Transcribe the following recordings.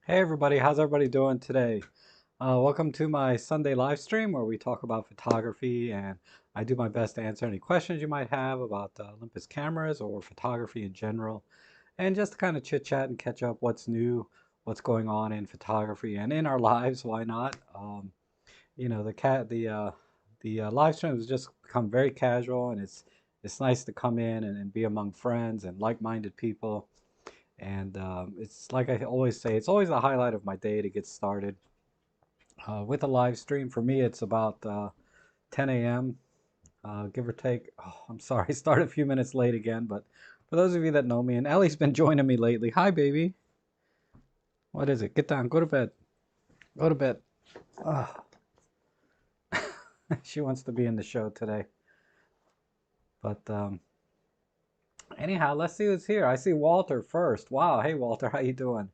Hey everybody, how's everybody doing today? Welcome to my Sunday live stream where we talk about photography and I do my best to answer any questions you might have about Olympus cameras or photography in general and just kind of chit chat and catch up what's new, what's going on in photography and in our lives, why not? The live stream has just become very casual and it's nice to come in and be among friends and like-minded people. And it's like I always say, it's always the highlight of my day to get started with a live stream. For me, it's about 10 a.m., give or take. Oh, I'm sorry, start a few minutes late again, but for those of you that know me, and Ellie's been joining me lately. Hi, baby. What is it? Get down. Go to bed. Go to bed. Ugh. She wants to be in the show today. But anyhow, let's see who's here. I see Walter first. Wow. Hey, Walter. How you doing?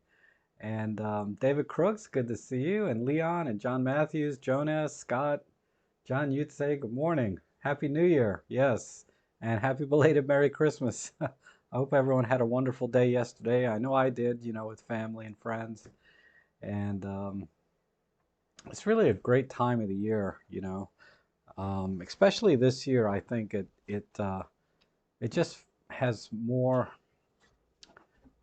And David Crooks, good to see you. And Leon and John Matthews, Jonas, Scott, John Yutze, good morning. Happy New Year. Yes. And happy belated Merry Christmas. I hope everyone had a wonderful day yesterday. I know I did, with family and friends. And it's really a great time of the year. Especially this year, I think it just has more.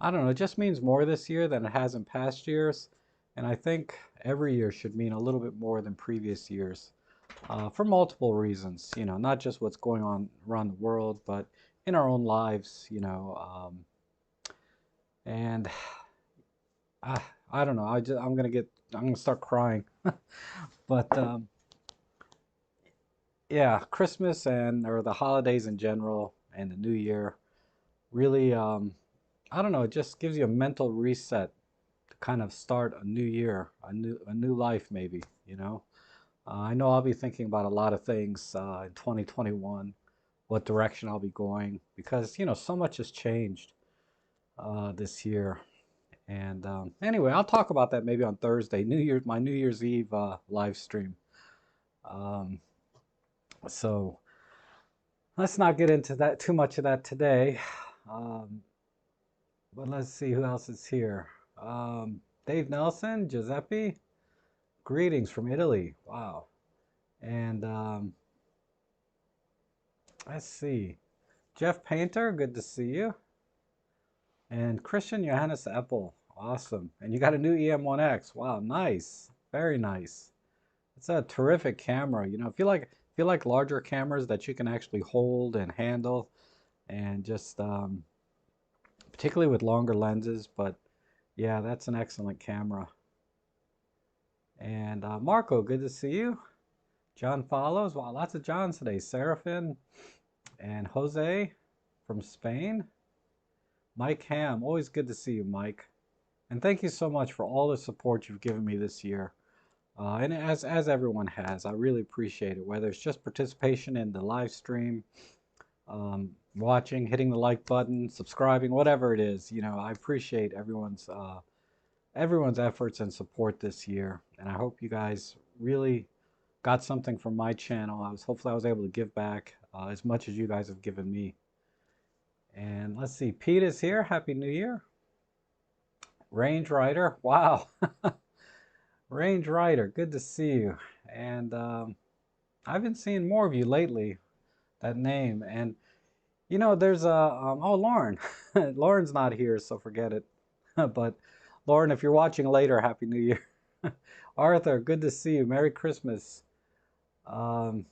I don't know, it just means more this year than it has in past years. And I think every year should mean a little bit more than previous years for multiple reasons, not just what's going on around the world, but in our own lives. And I, I don't know, I'm going to start crying. But yeah, Christmas or the holidays in general and the New Year really, I don't know, it just gives you a mental reset to kind of start a new year, a new life maybe. I know I'll be thinking about a lot of things in 2021, what direction I'll be going, because so much has changed this year. And anyway, I'll talk about that maybe on Thursday, my New Year's Eve live stream. Um, so let's not get into that too much of that today. Um, but let's see who else is here. Dave Nelson, Giuseppe, greetings from Italy. Wow. And let's see. Jeff Painter, good to see you. And Christian Johannes Eppel, awesome. And you got a new EM1X. Wow, nice. Very nice. It's a terrific camera. If you like larger cameras that you can actually hold and handle and just particularly with longer lenses, but yeah, that's an excellent camera. And Marco, good to see you. John follows. Wow, lots of Johns today. Seraphin and Jose from Spain. Mike Ham, always good to see you, Mike. And thank you so much for all the support you've given me this year. And as everyone has, I really appreciate it. Whether it's just participation in the live stream, watching, hitting the like button, subscribing, whatever it is, I appreciate everyone's efforts and support this year. And I hope you guys really got something from my channel. Hopefully I was able to give back as much as you guys have given me. And let's see, Pete is here. Happy New Year. Range Rider, wow. Range Rider, good to see you. And I've been seeing more of you lately, that name. And there's oh, Lauren. Lauren's not here, so forget it. But Lauren, if you're watching later, Happy New Year. Arthur, good to see you. Merry Christmas. Um,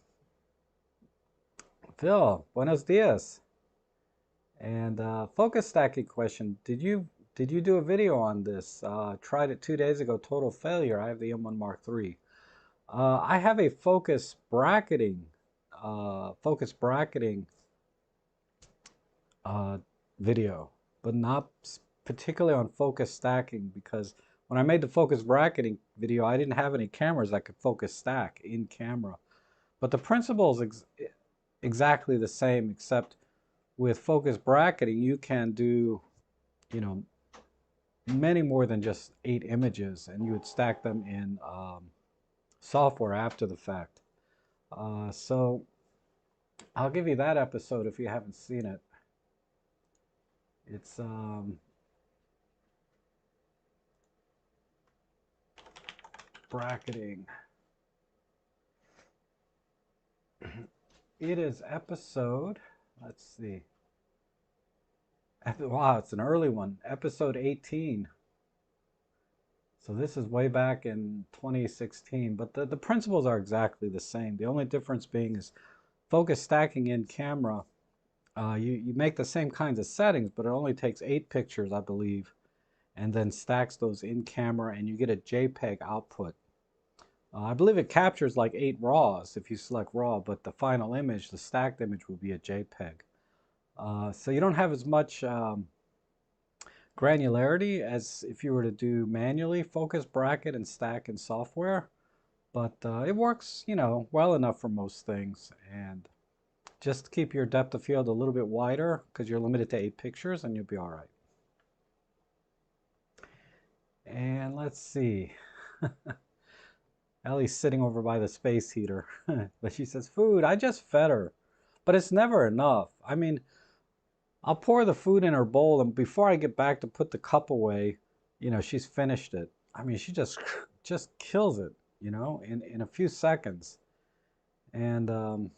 Phil, buenos dias. And focus stacking question. Did you do a video on this? Tried it 2 days ago, total failure. I have the M1 Mark III. I have a focus bracketing video, but not particularly on focus stacking because when I made the focus bracketing video, I didn't have any cameras that could focus stack in camera. But the principle is exactly the same, except with focus bracketing, you can do, you know, many more than just 8 images, and you would stack them in software after the fact. So I'll give you that episode if you haven't seen it. It's bracketing. It is episode, let's see. Wow, it's an early one. Episode 18. So this is way back in 2016, but the principles are exactly the same. The only difference being is focus stacking in camera. You make the same kinds of settings, but it only takes 8 pictures, I believe, and then stacks those in camera, and you get a JPEG output. I believe it captures like 8 RAWs if you select RAW, but the final image, the stacked image, will be a JPEG. So you don't have as much granularity as if you were to do manually focus, bracket, and stack in software. But it works, you know, well enough for most things. And just keep your depth of field a little bit wider because you're limited to 8 pictures and you'll be all right. And let's see. Ellie's sitting over by the space heater. But she says, food, I just fed her. But it's never enough. I mean, I'll pour the food in her bowl, and before I get back to put the cup away, you know, she's finished it. I mean, she just kills it, you know, in a few seconds. And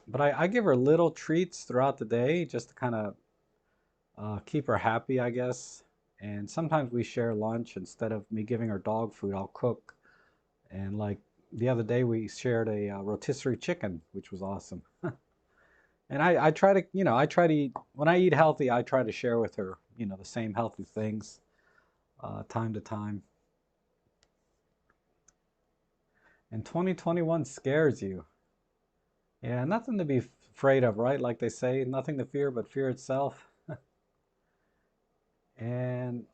but I give her little treats throughout the day just to kind of keep her happy, I guess. And sometimes we share lunch. Instead of me giving her dog food, I'll cook. And like the other day, we shared a rotisserie chicken, which was awesome. And I try to, you know, eat, when I eat healthy, I try to share with her, you know, the same healthy things time to time. And 2021 scares you. Yeah, nothing to be afraid of, right? Like they say, nothing to fear but fear itself. And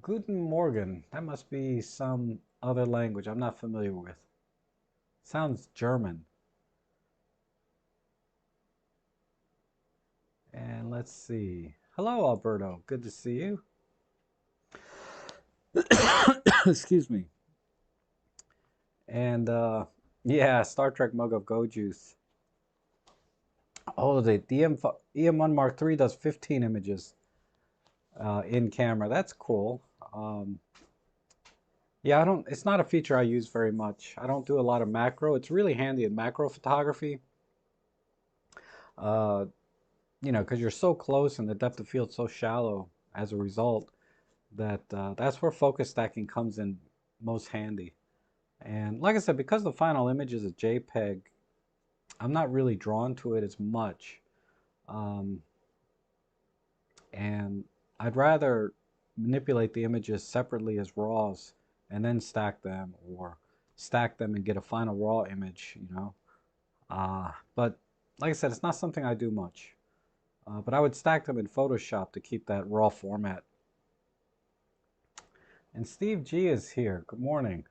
Guten Morgen, that must be some other language I'm not familiar with. Sounds German. And let's see. Hello, Alberto. Good to see you. Excuse me. And yeah, Star Trek mug of Go Juice. Oh, the EM1 Mark III does 15 images in camera. That's cool. Yeah, it's not a feature I use very much. I don't do a lot of macro. It's really handy in macro photography. You know, because you're so close and the depth of field so shallow as a result that that's where focus stacking comes in most handy. And like I said, because the final image is a JPEG, I'm not really drawn to it as much. And I'd rather manipulate the images separately as RAWs and then stack them, or stack them and get a final RAW image, you know. But like I said, it's not something I do much. But I would stack them in Photoshop to keep that RAW format. And Steve G is here. Good morning.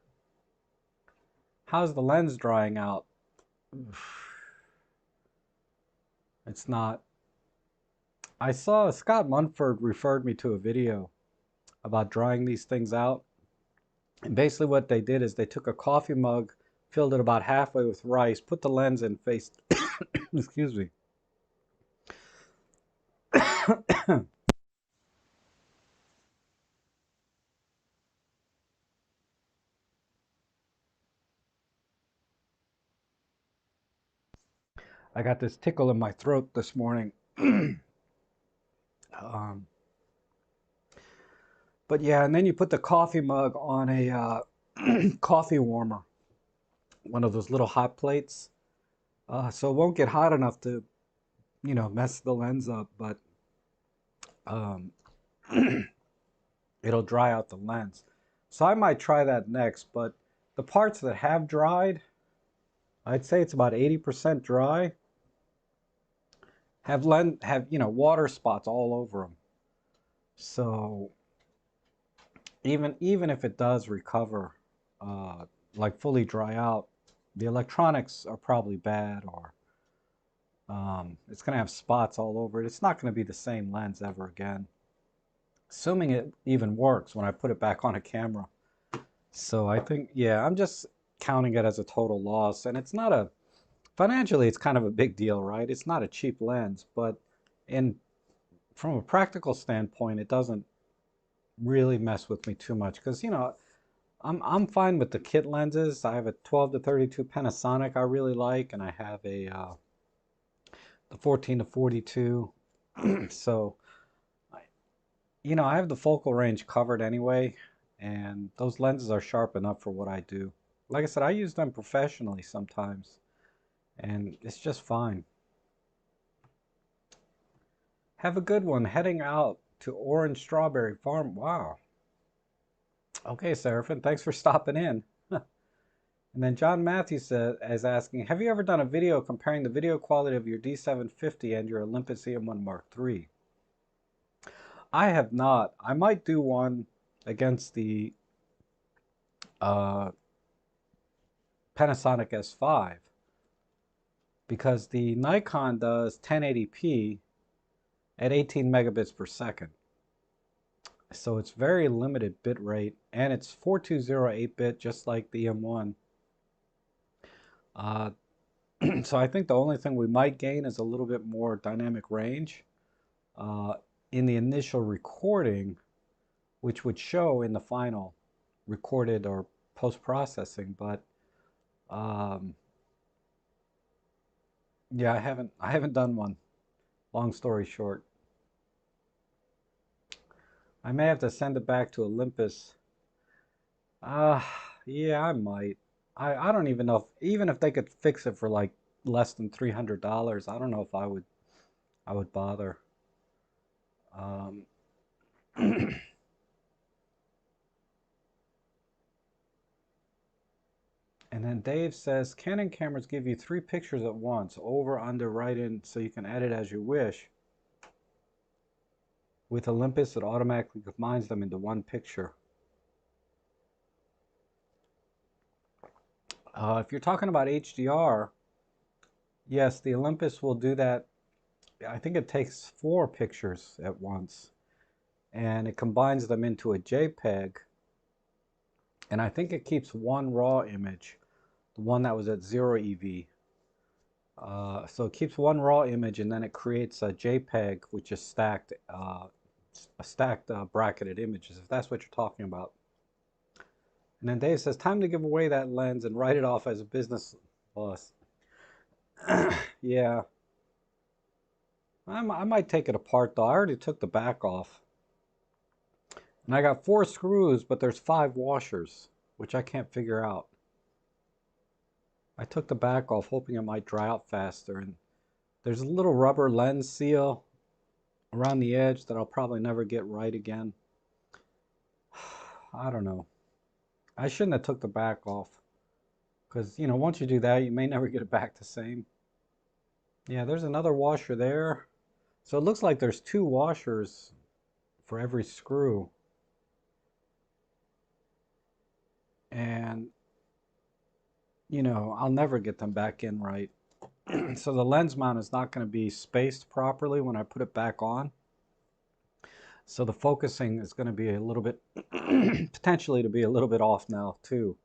How's the lens drying out? It's not. I saw Scott Munford referred me to a video about drying these things out. And basically what they did is they took a coffee mug, filled it about halfway with rice, put the lens in face, excuse me. I got this tickle in my throat this morning. But yeah, and then you put the coffee mug on a coffee warmer, one of those little hot plates. So it won't get hot enough to, you know, mess the lens up, but um, it'll dry out the lens. So I might try that next, but the parts that have dried, I'd say it's about 80% dry, have you know, water spots all over them. So even if it does recover, like fully dry out, the electronics are probably bad, or it's going to have spots all over it. It's not going to be the same lens ever again, assuming it even works when I put it back on a camera. So I think, yeah, I'm just counting it as a total loss. And it's not a, financially, it's kind of a big deal, right? It's not a cheap lens, but from a practical standpoint, it doesn't really mess with me too much. Because, you know, I'm fine with the kit lenses. I have a 12 to 32 Panasonic I really like, and I have a the 14 to 42. So, I- I have the focal range covered anyway, and those lenses are sharp enough for what I do. Like I said, I use them professionally sometimes, and it's just fine. Have a good one. Heading out to Orange Strawberry Farm. Wow. Okay, Seraphin, thanks for stopping in. And then John Matthews is asking, have you ever done a video comparing the video quality of your D750 and your Olympus EM1 Mark III? I have not. I might do one against the uh, Panasonic S5 because the Nikon does 1080p at 18 megabits per second. So it's very limited bit rate, and it's 4208-bit just like the M1. Uh, so I think the only thing we might gain is a little bit more dynamic range uh, in the initial recording, which would show in the final recorded or post-processing. But um, yeah, I haven't done one. Long story short, I may have to send it back to Olympus. Uh, yeah, I might. I don't even know even if they could fix it for like less than $300, I don't know if I would bother. Um, And then Dave says, Canon cameras give you 3 pictures at once, over, under, right in, so you can edit as you wish. With Olympus, it automatically combines them into one picture. If you're talking about HDR, yes, the Olympus will do that. I think it takes 4 pictures at once, and it combines them into a JPEG, and I think it keeps one raw image, the one that was at 0 EV. So it keeps one raw image and then it creates a JPEG, which is stacked, bracketed images, if that's what you're talking about. And then Dave says, time to give away that lens and write it off as a business loss. Yeah, I might take it apart though. I already took the back off. And I got 4 screws, but there's 5 washers, which I can't figure out. I took the back off hoping it might dry out faster. And there's a little rubber lens seal around the edge that I'll probably never get right again. I don't know. I shouldn't have took the back off because, once you do that, you may never get it back the same. Yeah, there's another washer there. So it looks like there's 2 washers for every screw. And, I'll never get them back in right. So the lens mount is not going to be spaced properly when I put it back on. So the focusing is going to be a little bit, potentially to be a little bit off now too.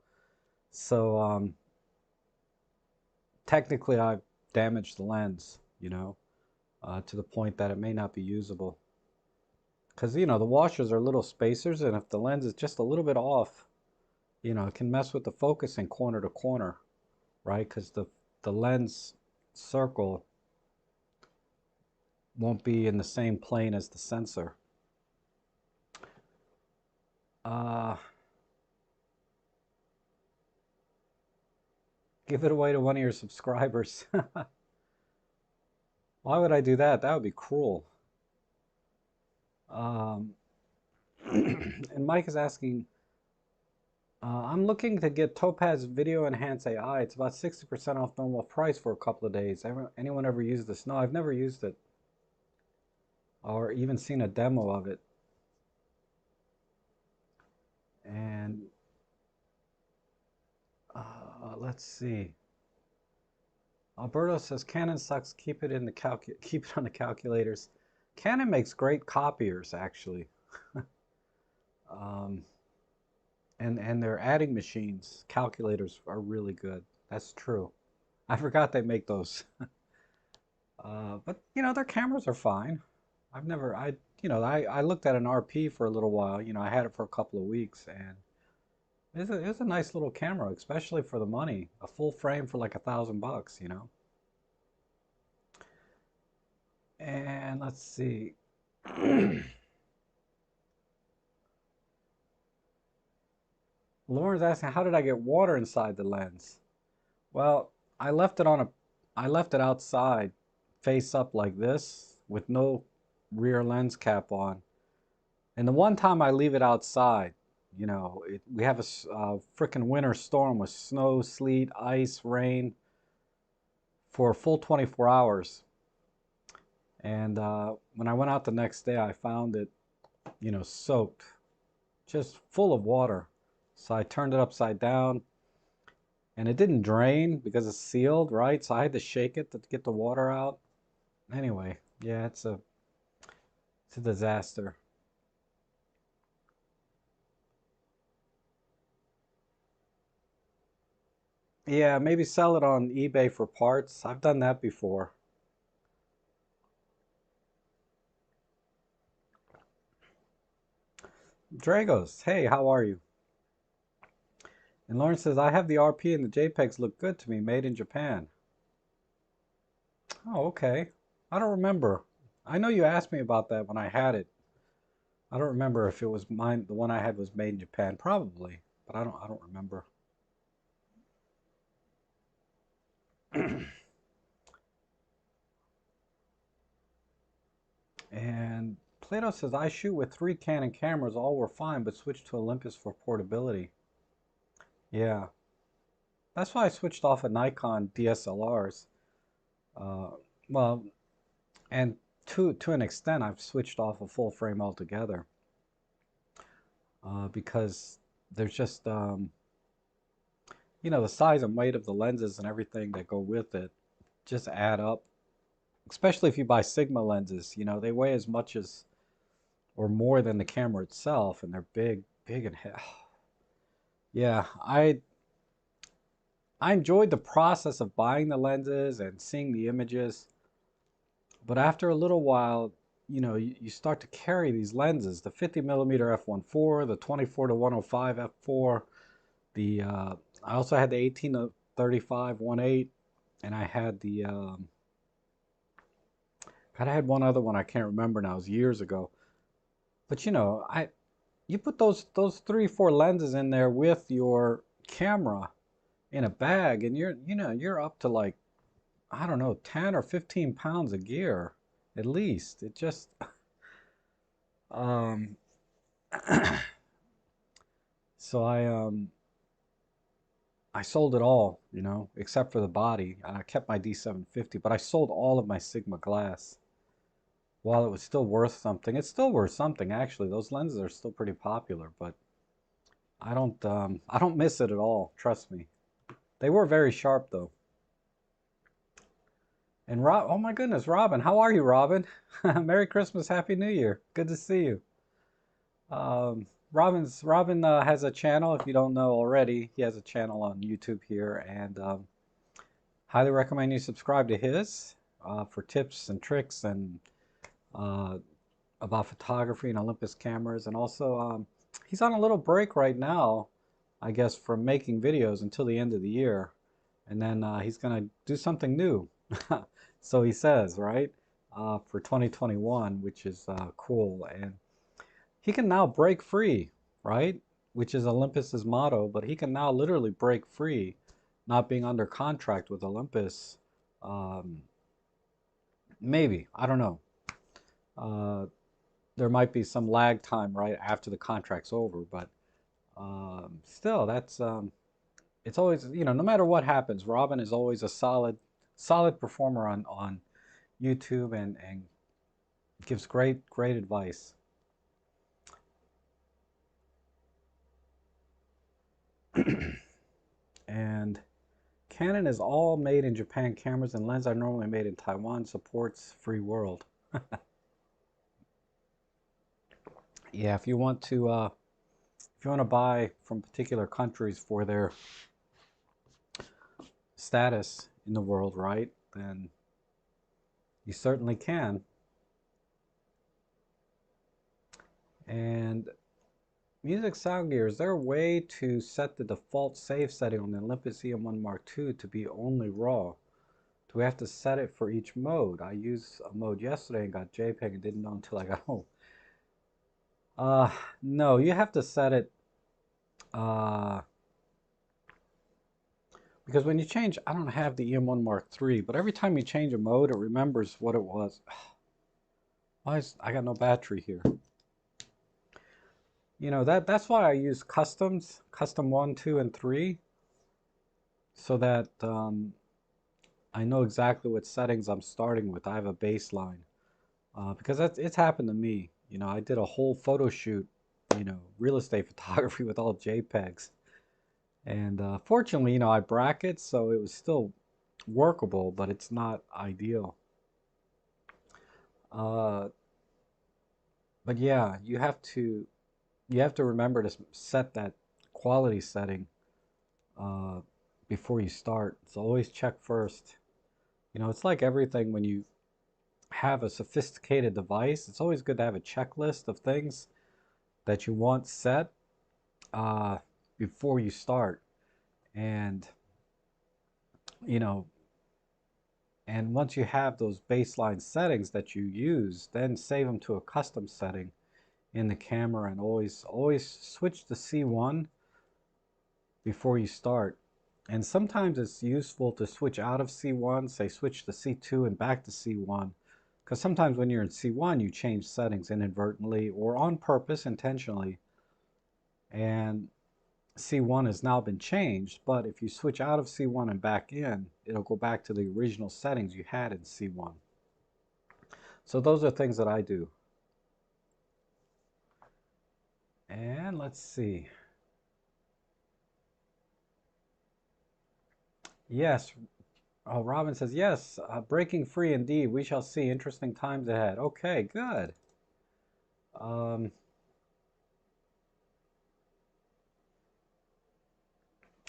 So technically I've damaged the lens, to the point that it may not be usable. Because, the washers are little spacers, and if the lens is just a little bit off, it can mess with the focusing corner to corner, right? Because the lens circle won't be in the same plane as the sensor. Uh, Give it away to one of your subscribers. Why would I do that? That would be cruel. Um, and Mike is asking, I'm looking to get Topaz Video Enhance AI. It's about 60% off normal price for a couple of days. Anyone ever used this? No, I've never used it or even seen a demo of it. And let's see. Alberto says Canon sucks. Keep it on the calculators. Canon makes great copiers, actually, um, and their adding machines, calculators, are really good. That's true. I forgot they make those. But their cameras are fine. I've never, I looked at an RP for a little while. I had it for a couple of weeks, and It's a nice little camera, especially for the money. A full frame for like $1,000, you know. And let's see. Lauren's asking, how did I get water inside the lens? Well, I left it on a, I left it outside, face up like this, with no rear lens cap on. And the one time I leave it outside, we have a freaking winter storm with snow, sleet, ice, rain for a full 24 hours. And when I went out the next day, I found it, soaked, just full of water. So I turned it upside down, and it didn't drain because it's sealed, right? So I had to shake it to get the water out. Anyway, yeah, it's a disaster. Yeah, maybe sell it on eBay for parts. I've done that before. Dragos, hey, how are you? And Lauren says, I have the RP and the JPEGs look good to me, made in Japan. Oh, okay. I don't remember. I know you asked me about that when I had it. I don't remember if it was mine, the one I had was made in Japan, probably, but I don't remember. And Plato says, I shoot with 3 Canon cameras, all were fine, but switched to Olympus for portability. Yeah, that's why I switched off of Nikon DSLRs. Uh, well, and to an extent, I've switched off a full frame altogether because there's just the size and weight of the lenses and everything that go with it just add up. Especially if you buy Sigma lenses, they weigh as much as or more than the camera itself, and they're big, big and heavy. Yeah, I enjoyed the process of buying the lenses and seeing the images, but after a little while, you start to carry these lenses, the 50 millimeter f1.4, the 24 to 105 f4, the I also had the 18 to 35 1.8, and I had the God, I had one other one I can't remember now. It was years ago. But you put those 3 4 lenses in there with your camera in a bag, and you're up to like, I don't know, 10 or 15 pounds of gear at least. It just um so I sold it all, except for the body. And I kept my D750, but I sold all of my Sigma glass. While it was still worth something, it's still worth something actually. Those lenses are still pretty popular, but I don't miss it at all, trust me. They were very sharp though. And Rob, oh my goodness, Robin, how are you, Robin? Merry Christmas, Happy New Year. Good to see you. Robin has a channel. If you don't know already, he has a channel on YouTube here, and highly recommend you subscribe to his for tips and tricks and uh, about photography and Olympus cameras. And also, he's on a little break right now, I guess, from making videos until the end of the year, and then he's gonna do something new. So he says, right, for 2021, which is cool. And he can now break free, right? Which is Olympus's motto, but he can now literally break free, not being under contract with Olympus. Um, Maybe, I don't know. Uh, there might be some lag time right after the contract's over, but still, it's always, no matter what happens, Robin is always a solid performer on YouTube and gives great advice. And Canon is all made in Japan. Cameras and lenses are normally made in Taiwan. Supports free world. Yeah, if you want to buy from particular countries for their status in the world, right? Then you certainly can. And Music sound gear, is there a way to set the default save setting on the Olympus EM1 Mark II to be only RAW? Do we have to set it for each mode? I used a mode yesterday and got JPEG and didn't know until I got home. Uh, no, you have to set it, uh, because when you change, I don't have the EM1 Mark III, but every time you change a mode, it remembers what it was. Why is, I got no battery here. You know, that's why I use customs, custom 1, 2, and 3, so that I know exactly what settings I'm starting with. I have a baseline. Because it's happened to me. You know, I did a whole photo shoot, you know, real estate photography with all JPEGs. And fortunately, you know, I bracket, so it was still workable, but it's not ideal. Uh, but yeah, you have to remember to set that quality setting uh, before you start. So always check first. You know, it's like everything when you have a sophisticated device, it's always good to have a checklist of things that you want set uh, before you start. And, you know, and once you have those baseline settings that you use, then save them to a custom setting in the camera and always switch to C1 before you start. And sometimes it's useful to switch out of C1, say switch to C2 and back to C1. Because sometimes when you're in C1, you change settings inadvertently or on purpose, intentionally. And C1 has now been changed, but if you switch out of C1 and back in, it'll go back to the original settings you had in C1. So those are things that I do. And let's see. Yes. Oh, Robin says, yes, breaking free indeed. We shall see interesting times ahead. Okay, good. Um,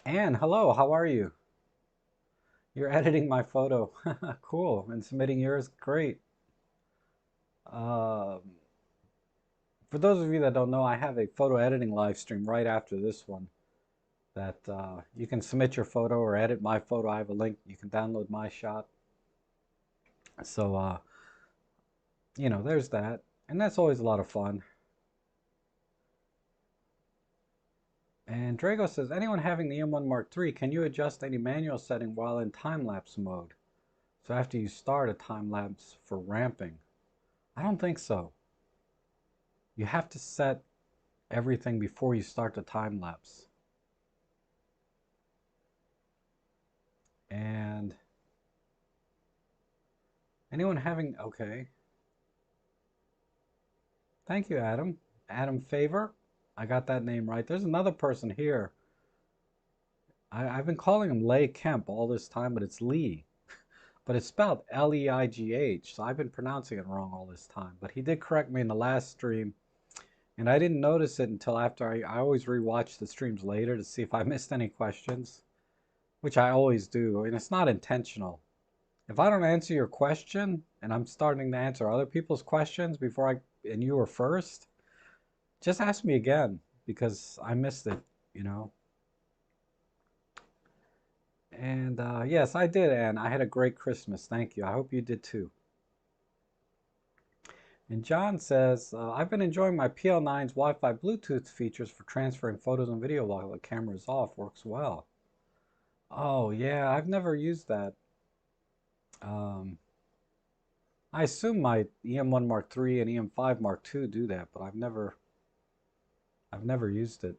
Anne, hello, how are you? You're editing my photo. Cool. And submitting yours. Great. Um, for those of you that don't know, I have a photo editing live stream right after this one that you can submit your photo or edit my photo. I have a link. You can download my shot. So, you know, there's that. And that's always a lot of fun. And Drago says, anyone having the M1 Mark III, can you adjust any manual setting while in time-lapse mode? So after you start a time-lapse for ramping? I don't think so. You have to set everything before you start the time-lapse. And anyone having, okay. Thank you, Adam. Adam Favor. I got that name right. There's another person here. I've been calling him Leigh Kemp all this time, but it's Lee. But it's spelled Leigh, so I've been pronouncing it wrong all this time. But he did correct me in the last stream, and I didn't notice it until after I always rewatch the streams later to see if I missed any questions, which I always do, and it's not intentional. If I don't answer your question, and I'm starting to answer other people's questions before and you were first, just ask me again, because I missed it, you know. And yes, I did, Anne. I had a great Christmas. Thank you. I hope you did too. And John says, I've been enjoying my PL9's Wi-Fi Bluetooth features for transferring photos and video while the camera is off. Works well. Oh, yeah, I've never used that. Um, I assume my EM1 Mark III and EM5 Mark II do that, but I've never used it.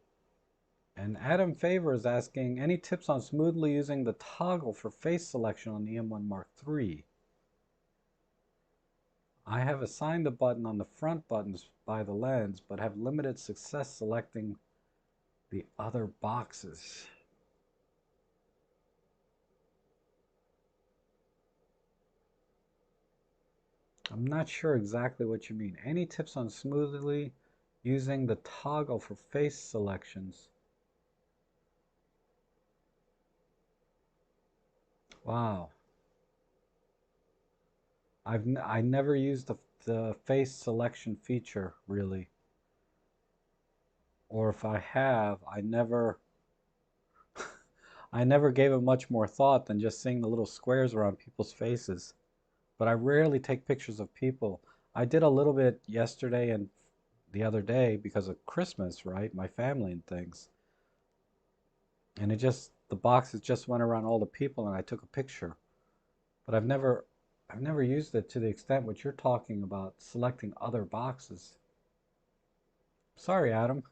And Adam Favor is asking, any tips on smoothly using the toggle for face selection on the EM1 Mark III? I have assigned the button on the front buttons by the lens, but have limited success selecting the other boxes. I'm not sure exactly what you mean. Any tips on smoothly using the toggle for face selections? Wow. I never used the face selection feature, really. or if I have, I never gave it much more thought than just seeing the little squares around people's faces. But I rarely take pictures of people. I did a little bit yesterday and the other day because of Christmas, right? My family and things. And the boxes just went around all the people and I took a picture. But I've never used it to the extent what you're talking about, selecting other boxes. Sorry, Adam.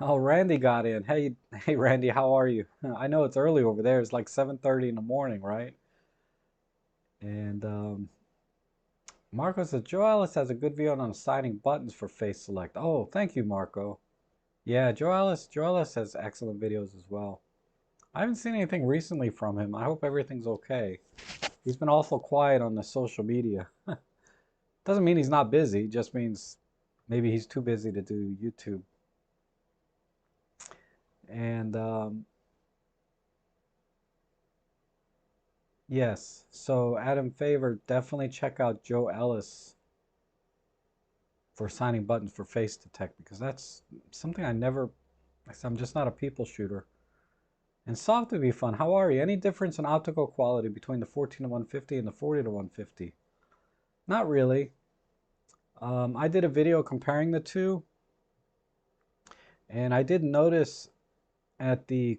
Oh, Randy got in. Hey, Randy, how are you? I know it's early over there. It's like 7:30 in the morning, right? And Marco says Joe Ellis has a good video on assigning buttons for face select. Oh, thank you, Marco. Yeah, Joe Ellis has excellent videos as well. I haven't seen anything recently from him. I hope everything's okay. He's been awful quiet on the social media. Doesn't mean he's not busy, just means maybe he's too busy to do YouTube. And yes, so Adam Favor, definitely check out Joe Ellis for signing buttons for face detect because that's something I'm just not a people shooter. And soft would be fun. How are you? Any difference in optical quality between the 14 to 150 and the 40 to 150? Not really. I did a video comparing the two, and I did notice at the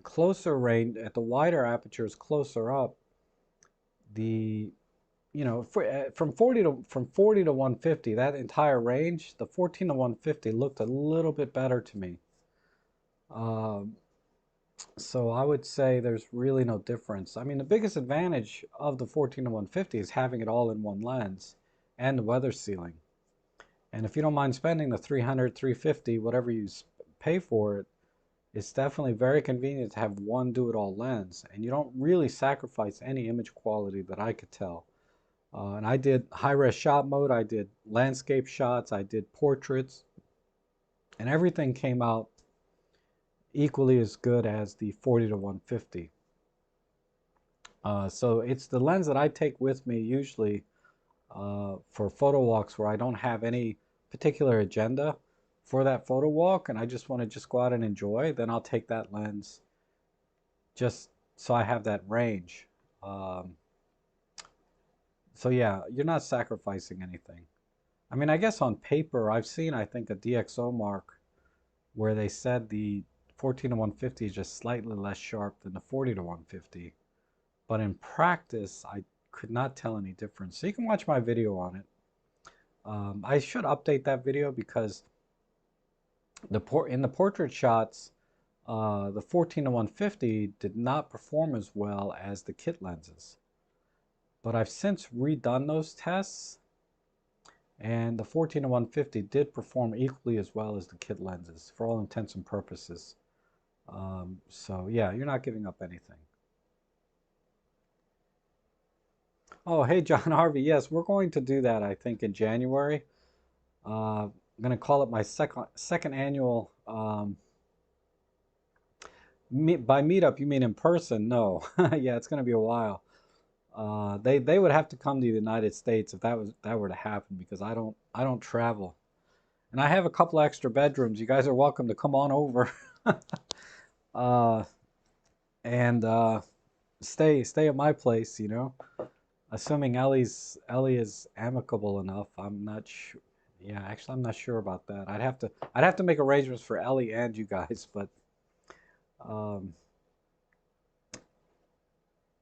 closer range, at the wider apertures closer up, the from 40 to 150, that entire range, the 14 to 150 looked a little bit better to me. So I would say there's really no difference. I mean, the biggest advantage of the 14 to 150 is having it all in one lens and the weather sealing. And if you don't mind spending the 300, 350, whatever you pay for it, it's definitely very convenient to have one do-it-all lens. And you don't really sacrifice any image quality that I could tell. And I did high-res shot mode, I did landscape shots, I did portraits, and everything came out equally as good as the 40 to 150. So it's the lens that I take with me usually for photo walks where I don't have any particular agenda for that photo walk and I just want to just go out and enjoy, then I'll take that lens just so I have that range. Um, so yeah, you're not sacrificing anything. I mean, I guess on paper, I've seen, I think, a DxO mark where they said the 14 to 150 is just slightly less sharp than the 40 to 150. But in practice, I could not tell any difference. So you can watch my video on it. I should update that video because in the portrait shots, the 14 to 150 did not perform as well as the kit lenses. But I've since redone those tests, and the 14 to 150 did perform equally as well as the kit lenses for all intents and purposes. So yeah, you're not giving up anything. Oh, hey, John Harvey. Yes, we're going to do that, I think, in January. I'm going to call it my second annual. By meetup, you mean in person? No. Yeah, it's going to be a while. They would have to come to the United States if that were to happen because I don't travel. And I have a couple extra bedrooms. You guys are welcome to come on over. uh, and stay at my place, you know. Assuming Ellie is amicable enough. I'm not sure. Yeah, actually, I'm not sure about that. I'd have to make arrangements for Ellie and you guys, but um,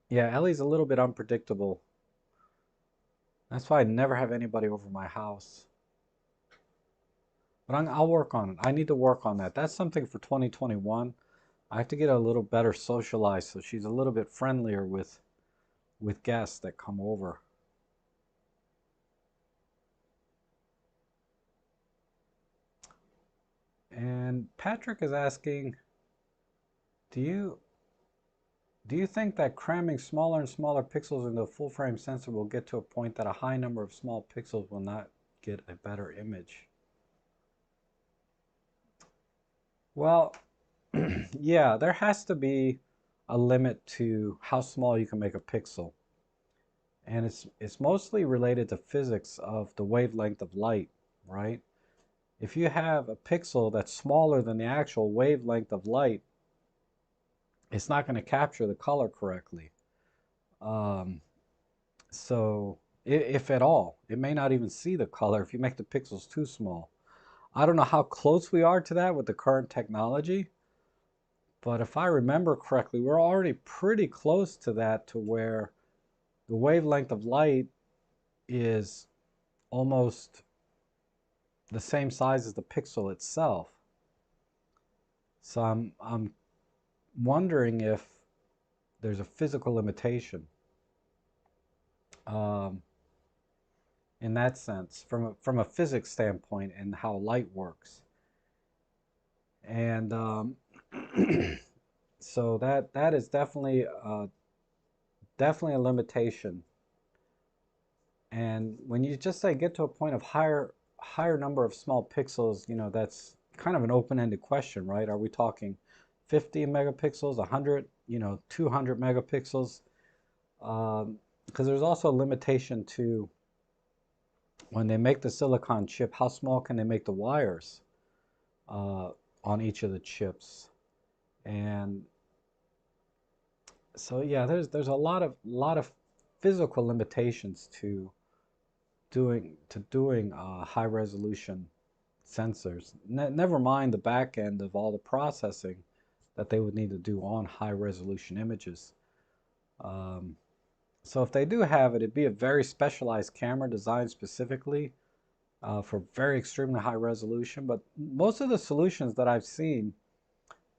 yeah, Ellie's a little bit unpredictable. That's why I never have anybody over my house. But I'll work on it. I need to work on that. That's something for 2021. I have to get a little better socialized so she's a little bit friendlier with guests that come over. And Patrick is asking, do you do you think that cramming smaller and smaller pixels into a full frame sensor will get to a point that a high number of small pixels will not get a better image? Well, yeah, there has to be a limit to how small you can make a pixel. And it's mostly related to physics of the wavelength of light, right? If you have a pixel that's smaller than the actual wavelength of light, it's not going to capture the color correctly. Um, so if at all, it may not even see the color if you make the pixels too small. I don't know how close we are to that with the current technology, but if I remember correctly, we're already pretty close to that, to where the wavelength of light is almost the same size as the pixel itself. So I'm wondering if there's a physical limitation um, in that sense, from a physics standpoint, and how light works. And so that is definitely a limitation. And when you just say get to a point of higher number of small pixels, that's kind of an open-ended question, right? Are we talking 50 megapixels, 100, 200 megapixels? Because there's also a limitation to when they make the silicon chip, how small can they make the wires uh, on each of the chips? And so yeah, there's a lot of physical limitations to doing high resolution sensors. Never mind the back end of all the processing that they would need to do on high resolution images. Um, so if they do have it, it'd be a very specialized camera designed specifically for very extremely high resolution. But most of the solutions that I've seen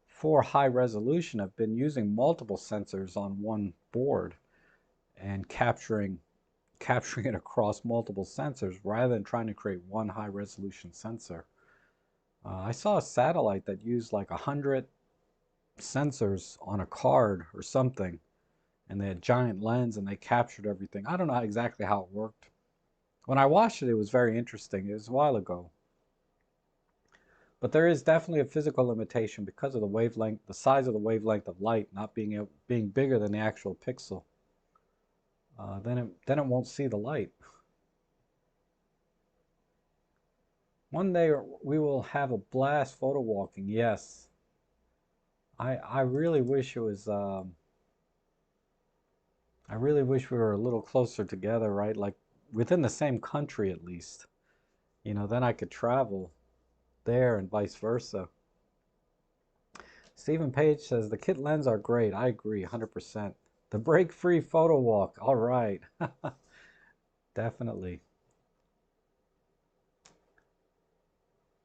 for high resolution have been using multiple sensors on one board and capturing it across multiple sensors rather than trying to create one high resolution sensor. I saw a satellite that used like 100 sensors on a card or something, and they had giant lens and they captured everything. I don't know exactly how it worked. When I watched it, it was very interesting. It was a while ago. But there is definitely a physical limitation because of the wavelength, the size of the wavelength of light not being bigger than the actual pixel. Then it won't see the light. One day we will have a blast photo walking. Yes, I really wish it was. I really wish we were a little closer together, right? Like within the same country at least. Then I could travel there and vice versa. Stephen Page says the kit lens are great. I agree, 100%. The break-free photo walk. All right, definitely.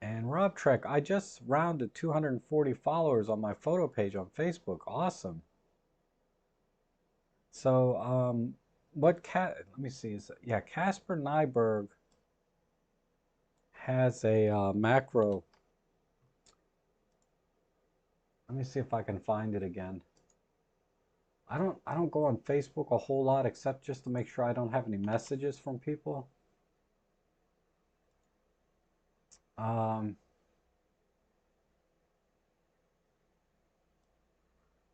And robtrek, I just rounded 240 followers on my photo page on Facebook. Awesome. So, let me see. Yeah, Casper Nyberg has a macro. Let me see if I can find it again. I don't go on Facebook a whole lot except just to make sure I don't have any messages from people. Um,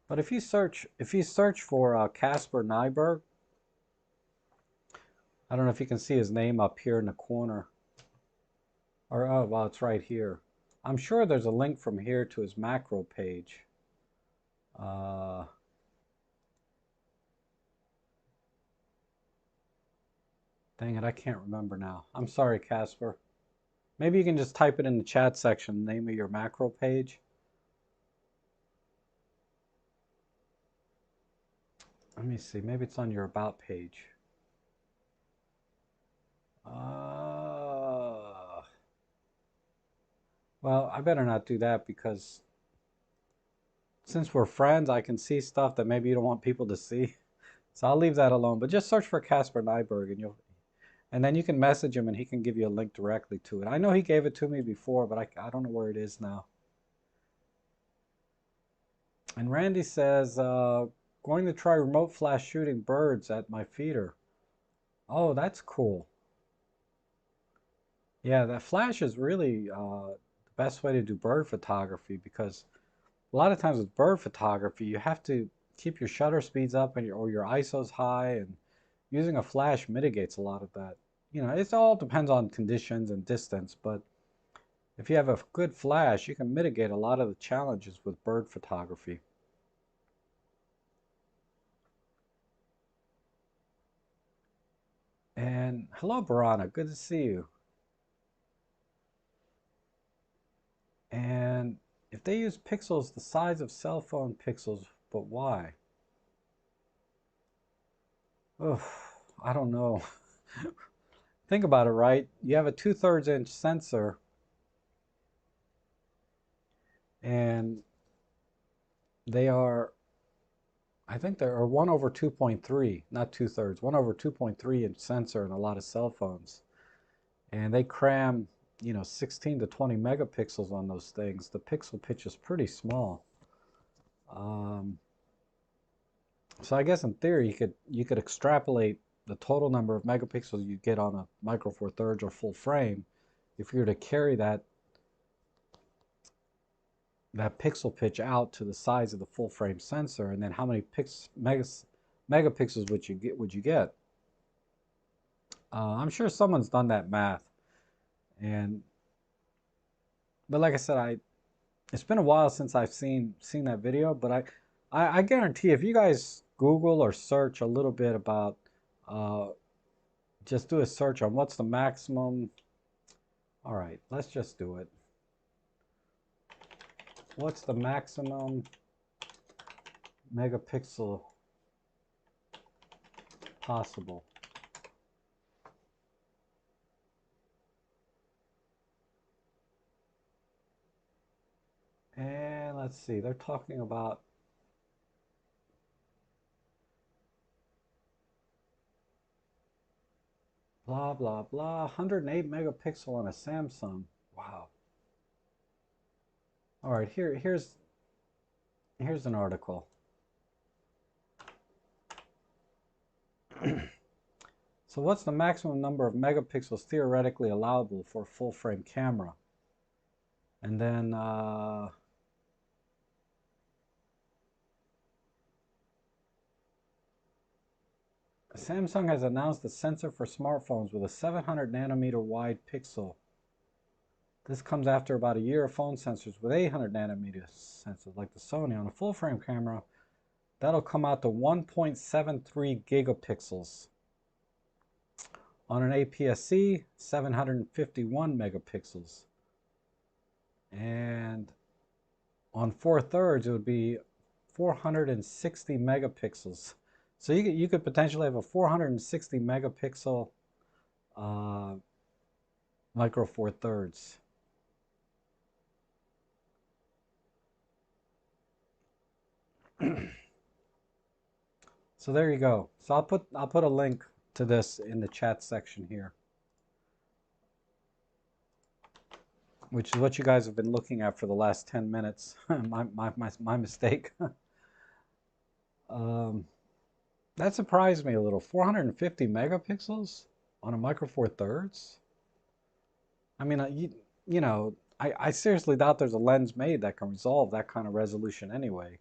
but if you search for Casper Nyberg, I don't know if you can see his name up here in the corner. Or oh well, it's right here. I'm sure there's a link from here to his macro page. Uh, Dang it, I can't remember now. I'm sorry, Casper. Maybe you can just type it in the chat section, name of your macro page. Let me see, maybe it's on your about page. Well, I better not do that because since we're friends, I can see stuff that maybe you don't want people to see. So I'll leave that alone. But just search for Casper Nyberg and then you can message him and he can give you a link directly to it. I know he gave it to me before, but I don't know where it is now. And Randy says, going to try remote flash shooting birds at my feeder. Oh, that's cool. Yeah, that flash is really the best way to do bird photography because a lot of times with bird photography, you have to keep your shutter speeds up or your ISO's high, and using a flash mitigates a lot of that. You know, it all depends on conditions and distance, but if you have a good flash, you can mitigate a lot of the challenges with bird photography. And hello, Barana. Good to see you. And if they use pixels the size of cell phone pixels, but why? Ugh, I don't know. Think about it, right? You have a 2/3 inch sensor, and they are, I think they're 1 over 2.3, not 2/3, 1 over 2.3 inch sensor in a lot of cell phones. And they cram, 16 to 20 megapixels on those things. The pixel pitch is pretty small. Um, so I guess in theory you could extrapolate the total number of megapixels you get on a micro four thirds or full frame if you were to carry that pixel pitch out to the size of the full frame sensor, and then how many megapixels would you get? I'm sure someone's done that math, and but like I said, it's been a while since I've seen that video, but I guarantee if you guys Google or search a little bit about, uh, just do a search on what's the maximum. All right, let's just do it. What's the maximum megapixel possible? And let's see, they're talking about blah, blah, blah, 108 megapixel on a Samsung. Wow. All right, here's an article. So what's the maximum number of megapixels theoretically allowable for a full frame camera? And then Samsung has announced a sensor for smartphones with a 700 nanometer wide pixel. This comes after about a year of phone sensors with 800 nanometer sensors like the Sony. On a full frame camera, that'll come out to 1.73 gigapixels. On an APS-C, 751 megapixels. And on 4/3, it would be 460 megapixels. So you could potentially have a 460 megapixel micro four thirds. So there you go. So I'll put a link to this in the chat section here, which is what you guys have been looking at for the last 10 minutes. my mistake. That surprised me a little. 450 megapixels on a micro four thirds. I mean, I seriously doubt there's a lens made that can resolve that kind of resolution anyway.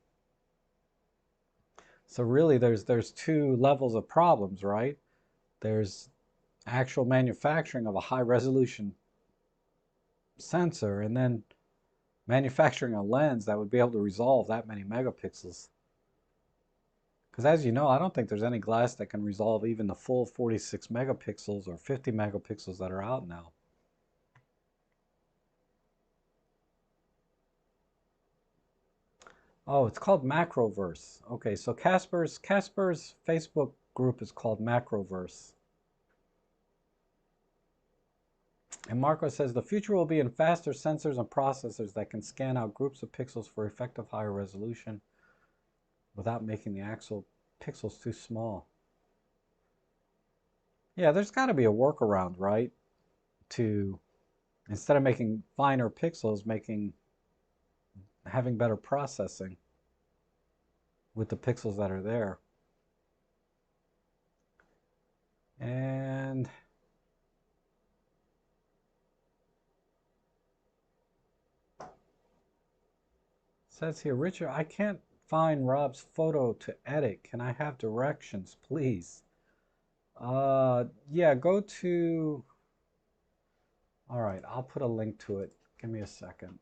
So really, there's two levels of problems, right? There's actual manufacturing of a high resolution sensor, and then manufacturing a lens that would be able to resolve that many megapixels. Because as you know, I don't think there's any glass that can resolve even the full 46 megapixels or 50 megapixels that are out now. Oh, it's called Macroverse. Okay, so Casper's Facebook group is called Macroverse. And Marco says the future will be in faster sensors and processors that can scan out groups of pixels for effective higher resolution without making the actual pixels too small. Yeah, there's got to be a workaround, right? To, instead of making finer pixels, having better processing with the pixels that are there. And says here, Richard, I can't find Rob's photo to edit. Can I have directions, please? Yeah, go to, all right, I'll put a link to it. Give me a second.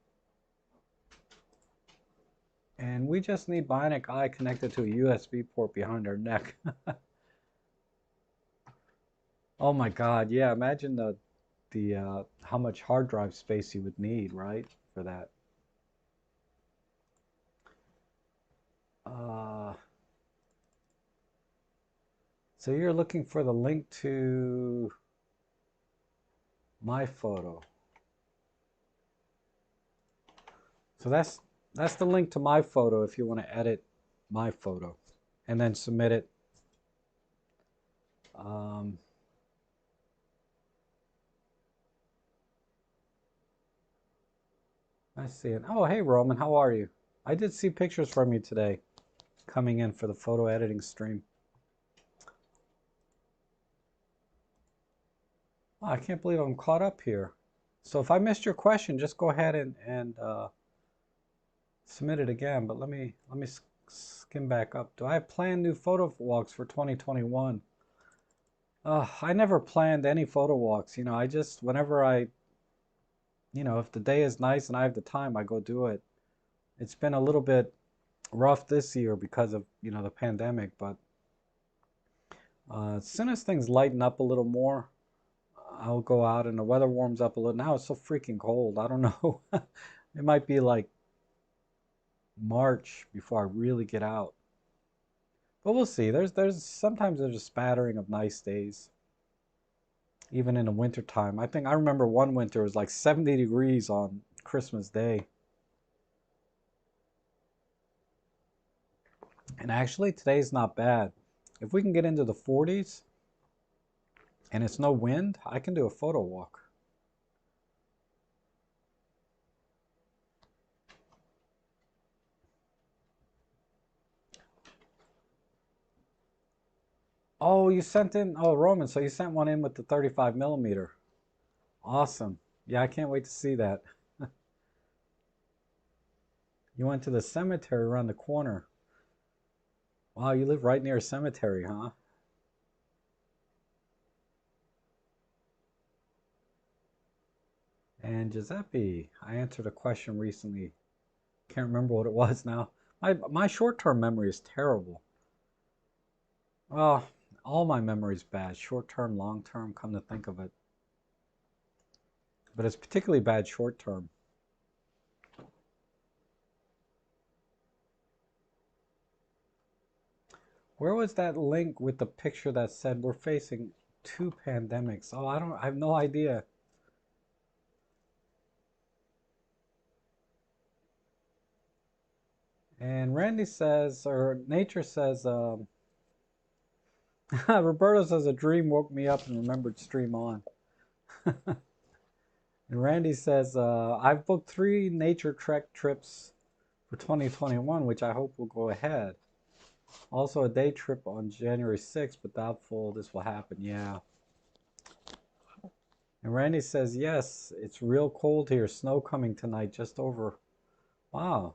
And we just need bionic eye connected to a USB port behind our neck. Oh my God, yeah, imagine the how much hard drive space you would need, right, for that. Uh, so you're looking for the link to my photo. So that's the link to my photo if you want to edit my photo and then submit it. Um, I see it. Oh, hey Roman, how are you? I did see pictures from you today coming in for the photo editing stream. Oh, I can't believe I'm caught up here. So if I missed your question, just go ahead and submit it again. But let me skim back up. Do I have planned new photo walks for 2021? I never planned any photo walks. You know, I just whenever if the day is nice and I have the time, I go do it. It's been a little bit rough this year because of the pandemic, but as soon as things lighten up a little more, I'll go out and the weather warms up a little. Now it's so freaking cold. I don't know. It might be like March before I really get out. But we'll see. There's sometimes there's a spattering of nice days, even in the winter time. I remember one winter it was like 70 degrees on Christmas Day. And actually today's not bad. If we can get into the 40s and it's no wind, I can do a photo walk. Oh, you sent in, oh, Roman, so you sent one in with the 35 millimeter. Awesome. Yeah, I can't wait to see that. You went to the cemetery around the corner. Wow, you live right near a cemetery, huh? And Giuseppe, I answered a question recently. Can't remember what it was now. My short-term memory is terrible. Well, all my memory is bad. Short-term, long-term, come to think of it. But it's particularly bad short-term. Where was that link with the picture that said we're facing two pandemics? Oh, I have no idea. And Randy says, or Nature says, Roberto says a dream woke me up and remembered stream on. And Randy says, I've booked 3 nature trek trips for 2021, which I hope will go ahead. Also a day trip on January 6th, but doubtful this will happen. Yeah. And Randy says, yes, it's real cold here. Snow coming tonight, just over. Wow.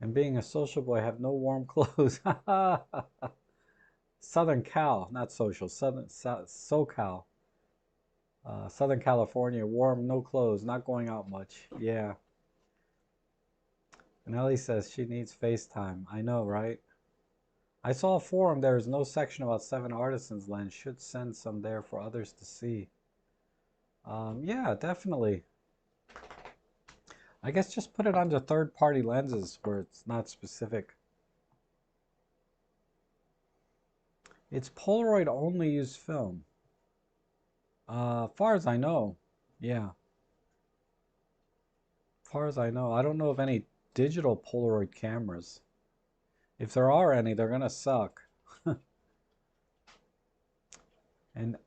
And being a social boy, I have no warm clothes. Southern Cal, not social, SoCal. Southern California, warm, no clothes, not going out much. Yeah. And Ellie says she needs FaceTime. I know, right? I saw a forum. There is no section about 7 artisans lens. Should send some there for others to see. Yeah, definitely. I guess just put it under third-party lenses where it's not specific. It's Polaroid only use film. Far as I know, yeah. Far as I know, I don't know of any digital Polaroid cameras. If there are any, they're gonna suck. And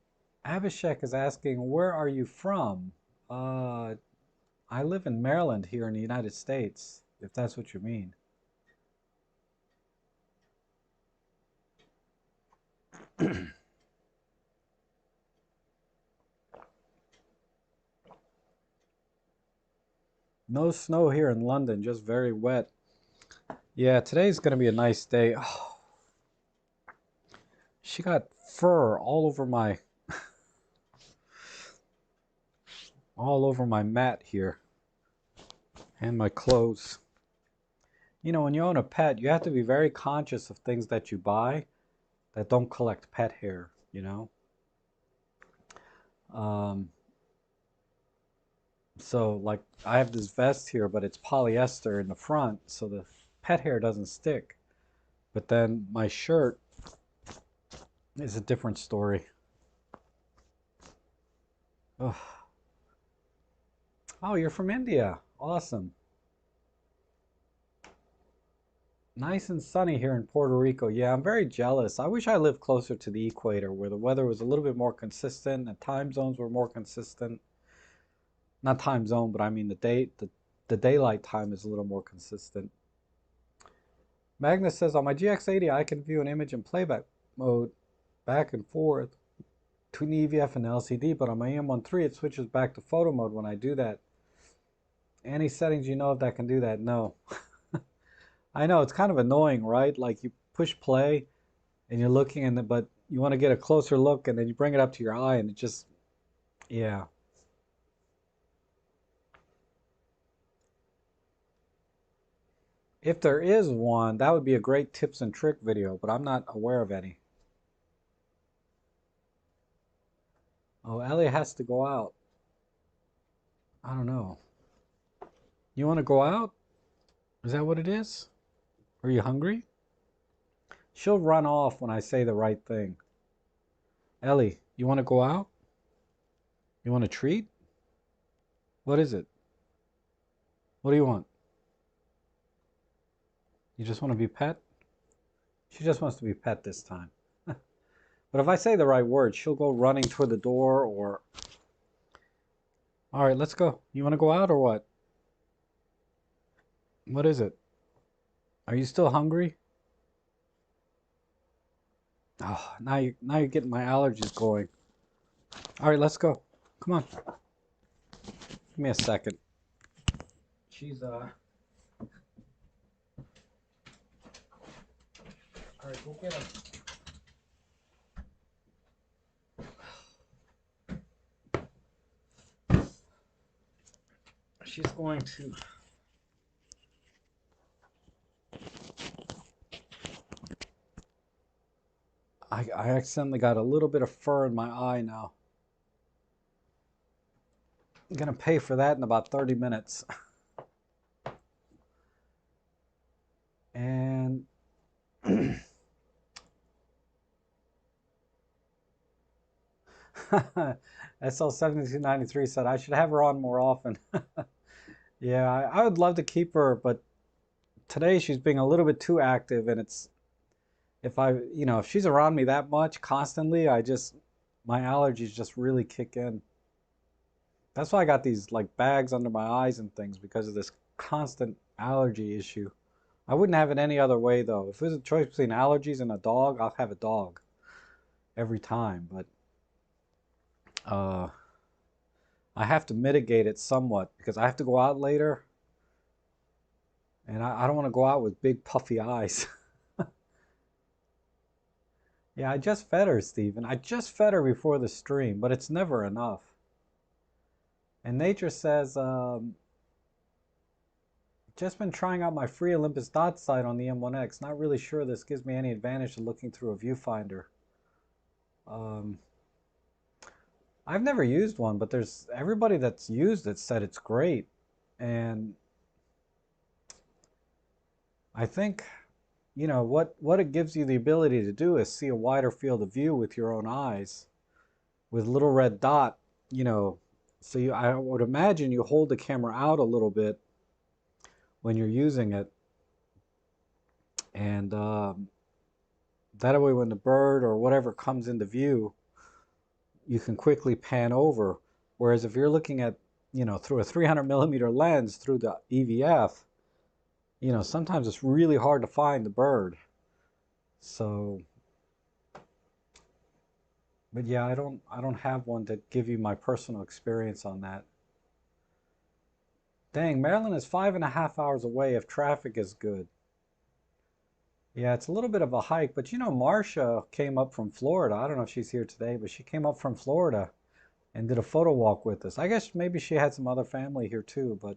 Abhishek is asking, where are you from? I live in Maryland here in the United States, if that's what you mean. No snow here in London, just very wet. Yeah, today's gonna be a nice day. Oh, She got fur all over my mat here and my clothes. You know, when you own a pet, you have to be very conscious of things that you buy that don't collect pet hair, you know? Um, so, like, I have this vest here, but it's polyester in the front, so the pet hair doesn't stick. But then my shirt is a different story. Ugh. Oh, you're from India. Awesome. Nice and sunny here in Puerto Rico. Yeah, I'm very jealous. I wish I lived closer to the equator where the weather was a little bit more consistent and time zones were more consistent. Not time zone, but I mean the daylight time is a little more consistent. Magnus says on my GX80 I can view an image in playback mode back and forth between EVF and LCD, but on my EM13 it switches back to photo mode when I do that. Any settings you know of that can do that? No. I know it's kind of annoying, right? Like you push play and you're looking but you want to get a closer look and then you bring it up to your eye and it just, yeah. If there is one, that would be a great tips and trick video, but I'm not aware of any. Oh, Ellie has to go out. I don't know. You want to go out? Is that what it is? Are you hungry? She'll run off when I say the right thing. Ellie, you want to go out? You want a treat? What is it? What do you want? You just want to be pet? She just wants to be pet this time. But if I say the right word, she'll go running toward the door or... All right, let's go. You want to go out or what? What is it? Are you still hungry? Oh, now you're getting my allergies going. All right, let's go. Come on. Give me a second. She's All right, go get him. She's going to... I accidentally got a little bit of fur in my eye now. I'm gonna pay for that in about 30 minutes. And SL7293 said I should have her on more often. Yeah, I would love to keep her, but today she's being a little bit too active, and it's if she's around me that much constantly, my allergies just really kick in. That's why I got these like bags under my eyes and things because of this constant allergy issue. I wouldn't have it any other way though. If there's a choice between allergies and a dog, I'll have a dog every time. But uh, I have to mitigate it somewhat because I have to go out later, and I don't want to go out with big puffy eyes. Yeah, I just fed her, Stephen. I just fed her before the stream, but it's never enough. And Nature says, just been trying out my free Olympus dot sight on the M1X. Not really sure this gives me any advantage to looking through a viewfinder. I've never used one, but there's everybody that's used it said it's great. And I think, what it gives you the ability to do is see a wider field of view with your own eyes with little red dot, so I would imagine you hold the camera out a little bit when you're using it. And that way when the bird or whatever comes into view, you can quickly pan over. Whereas if you're looking at, through a 300 millimeter lens through the EVF, sometimes it's really hard to find the bird. So, but yeah, I don't have one to give you my personal experience on that. Dang, Maryland is 5.5 hours away if traffic is good. Yeah, it's a little bit of a hike, but you know, Marcia came up from Florida. I don't know if she's here today, but she came up from Florida and did a photo walk with us. I guess maybe she had some other family here too, but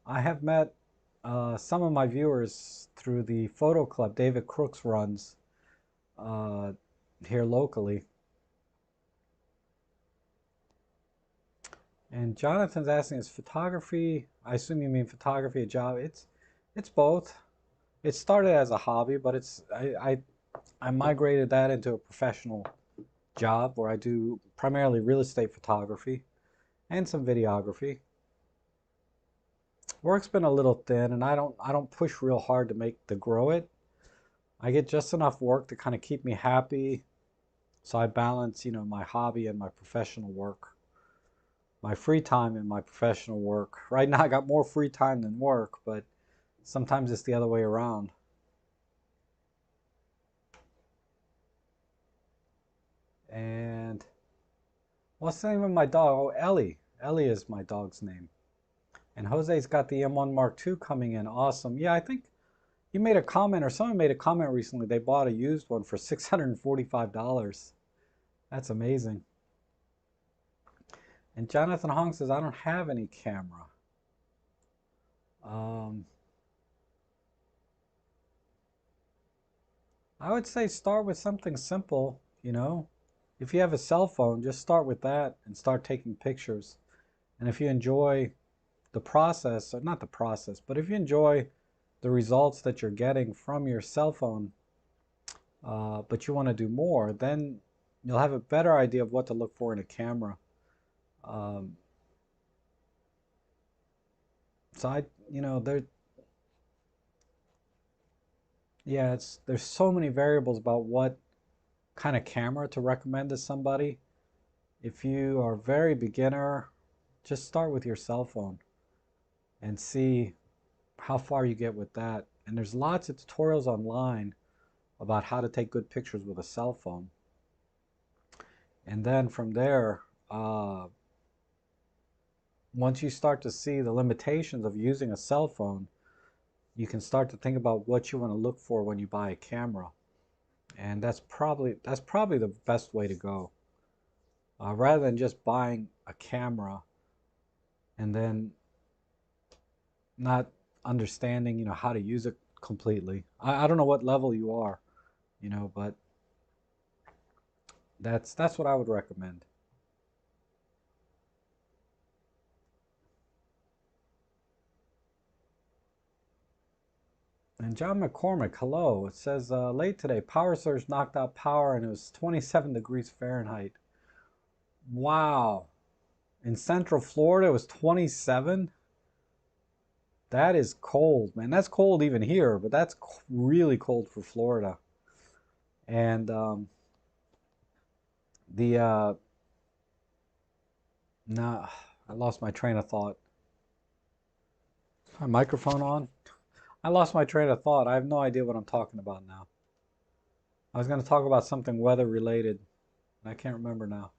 I have met some of my viewers through the photo club David Crooks runs uh, here locally. And Jonathan's asking, is photography, I assume you mean photography, a job? It's both. It started as a hobby, but I migrated that into a professional job where I do primarily real estate photography and some videography. Work's been a little thin, and I don't push real hard to grow it. I get just enough work to kind of keep me happy, so I balance, you know, my hobby and my professional work, my free time and my professional work. Right now I got more free time than work, but sometimes it's the other way around. And what's the name of my dog? Oh, Ellie. Ellie is my dog's name. And Jose's got the M1 Mark II coming in. Awesome. Yeah, I think you made a comment, or someone made a comment recently. They bought a used one for $645. That's amazing. And Jonathan Hong says, I don't have any camera. Um, I would say start with something simple, you know. If you have a cell phone, just start with that and start taking pictures. And if you enjoy the process, or not the process, but if you enjoy the results that you're getting from your cell phone, but you want to do more, then you'll have a better idea of what to look for in a camera. Um, so you know, yeah, there's so many variables about what kind of camera to recommend to somebody. If you are very beginner, just start with your cell phone and see how far you get with that. And there's lots of tutorials online about how to take good pictures with a cell phone. And then from there, once you start to see the limitations of using a cell phone, you can start to think about what you want to look for when you buy a camera. And that's probably the best way to go. Rather than just buying a camera and then not understanding, you know, how to use it completely. I don't know what level you are, you know, but that's what I would recommend. And John McCormick, hello. It says late today, power surge knocked out power and it was 27 degrees Fahrenheit. Wow. In Central Florida, it was 27. That is cold, man. That's cold even here, but that's really cold for Florida. And the nah, I lost my train of thought. My microphone on? I lost my train of thought. I have no idea what I'm talking about now. I was going to talk about something weather related, and I can't remember now.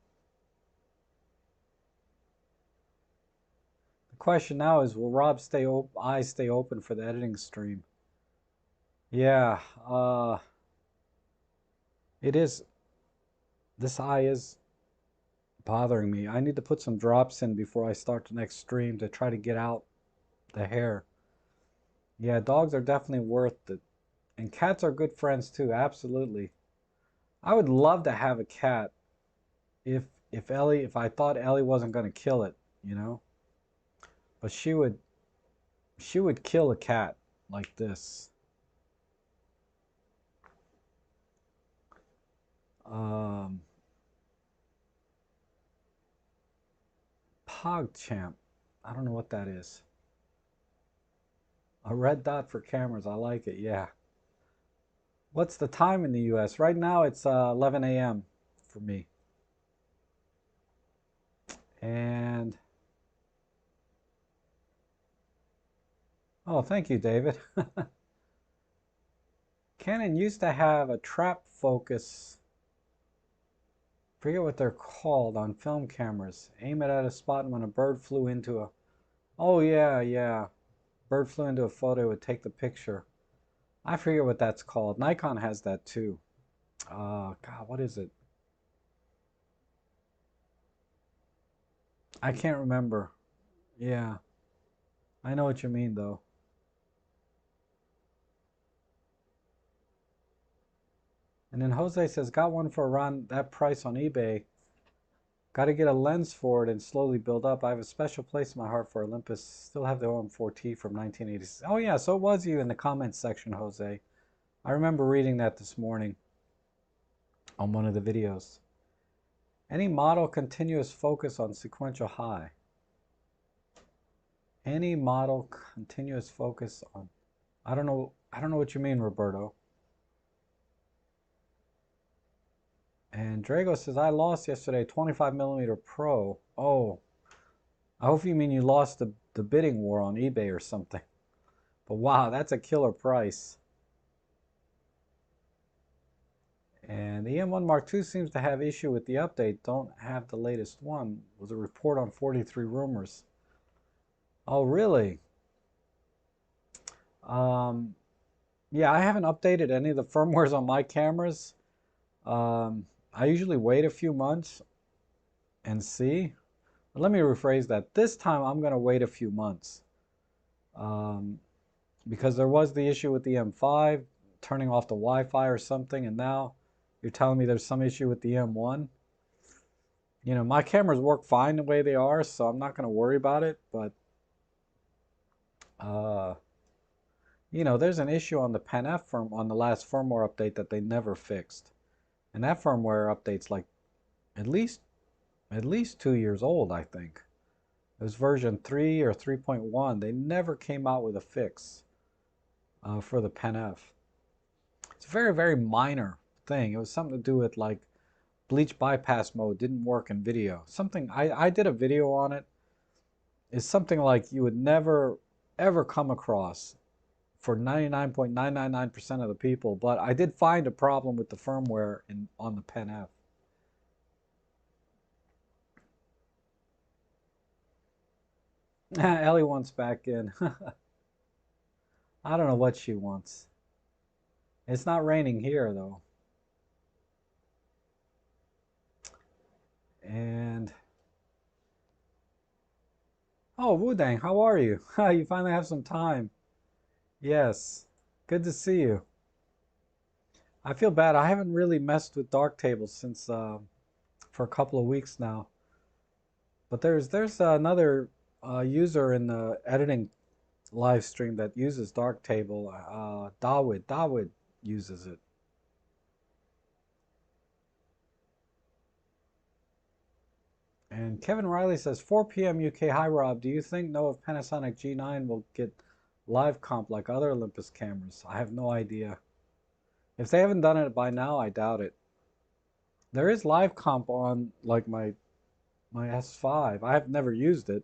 The question now is, will Rob's eyes stay open for the editing stream? Yeah, it is. This eye is bothering me. I need to put some drops in before I start the next stream to try to get out the hair. Yeah, dogs are definitely worth it. And cats are good friends too, absolutely. I would love to have a cat if if I thought Ellie wasn't going to kill it, you know? But she would kill a cat like this. Um PogChamp. I don't know what that is. A red dot for cameras. I like it. Yeah. What's the time in the US? Right now it's 11 a.m. for me. And oh, thank you, David. Canon used to have a trap focus. Forget what they're called on film cameras. Aim it at a spot, and when a bird flew into a. Oh yeah, yeah. Bird flew into a photo, it would take the picture. I forget what that's called. Nikon has that too. God, what is it? I can't remember. Yeah, I know what you mean though. And then Jose says, got one for around that price on eBay. Got to get a lens for it and slowly build up. I have a special place in my heart for Olympus. Still have the OM4T from 1986. Oh yeah, so it was you in the comments section, Jose. I remember reading that this morning on one of the videos. Any model continuous focus on sequential high. Any model continuous focus on. I don't know what you mean, Roberto. And Drago says, I lost yesterday 25mm Pro. Oh, I hope you mean you lost the bidding war on eBay or something. But wow, that's a killer price. And the M1 Mark II seems to have issue with the update. Don't have the latest one. Was a report on 43 rumors. Oh, really? Yeah, I haven't updated any of the firmwares on my cameras. I usually wait a few months and see. But let me rephrase that. This time I'm going to wait a few months. Because there was the issue with the M5 turning off the Wi-Fi or something, and now you're telling me there's some issue with the M1. You know, my cameras work fine the way they are, so I'm not going to worry about it, but you know, there's an issue on the Pen F on the last firmware update that they never fixed. And that firmware update's like at least 2 years old, I think. It was version 3 or 3.1. They never came out with a fix for the Pen F. It's a very, very minor thing. It was something to do with like bleach bypass mode didn't work in video. Something, I did a video on it. It's something like you would never, ever come across for 99.999% of the people. But I did find a problem with the firmware on the Pen F. Ellie wants back in. I don't know what she wants. It's not raining here though. And oh, Wudang, how are you? You finally have some time. Yes, good to see you. I feel bad. I haven't really messed with Darktable since for a couple of weeks now. But there's another user in the editing live stream that uses Darktable. Dawid uses it. And Kevin Riley says 4 p.m. UK. Hi Rob, do you think if Panasonic G9 will get live comp like other Olympus cameras? I have no idea. If they haven't done it by now, I doubt it. There is live comp on like my S5. I have never used it,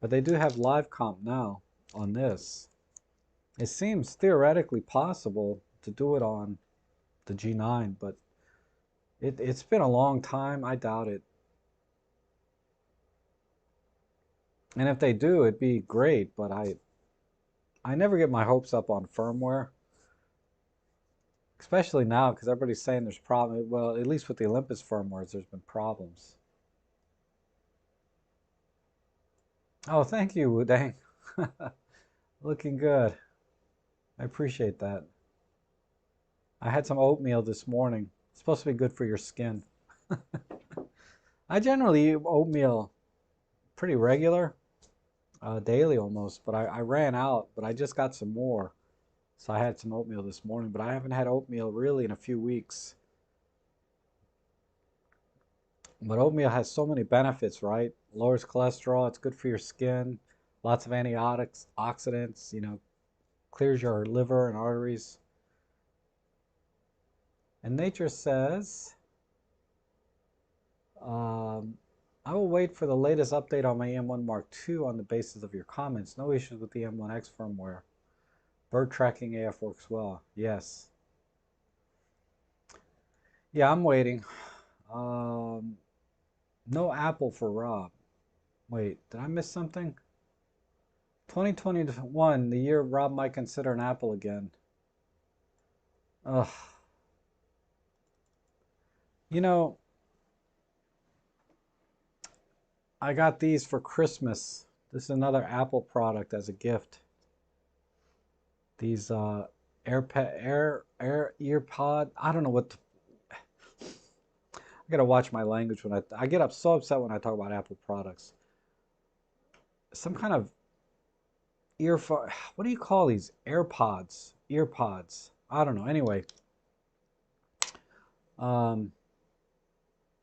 but they do have live comp now on this. It seems theoretically possible to do it on the G9, but it's been a long time. I doubt it. And if they do, it'd be great, but I never get my hopes up on firmware. Especially now, because everybody's saying there's problems. Well, at least with the Olympus firmwares, there's been problems. Oh, thank you, Wudang. Looking good. I appreciate that. I had some oatmeal this morning. It's supposed to be good for your skin. I generally eat oatmeal pretty regular, daily almost, but I ran out, but I just got some more. So I had some oatmeal this morning, but I haven't had oatmeal really in a few weeks. But oatmeal has so many benefits, right? Lowers cholesterol, it's good for your skin, lots of antioxidants, you know, clears your liver and arteries. And Nature says, I will wait for the latest update on my M1 Mark II on the basis of your comments. No issues with the M1X firmware. Bird tracking AF works well. Yes. Yeah, I'm waiting. No Apple for Rob. Wait, did I miss something? 2021, the year Rob might consider an Apple again. Ugh. You know, I got these for Christmas. This is another Apple product as a gift. These earpod. I don't know what. I gotta watch my language when I get up so upset when I talk about Apple products. Some kind of earphone. What do you call these? AirPods. Earpods. I don't know. Anyway, um,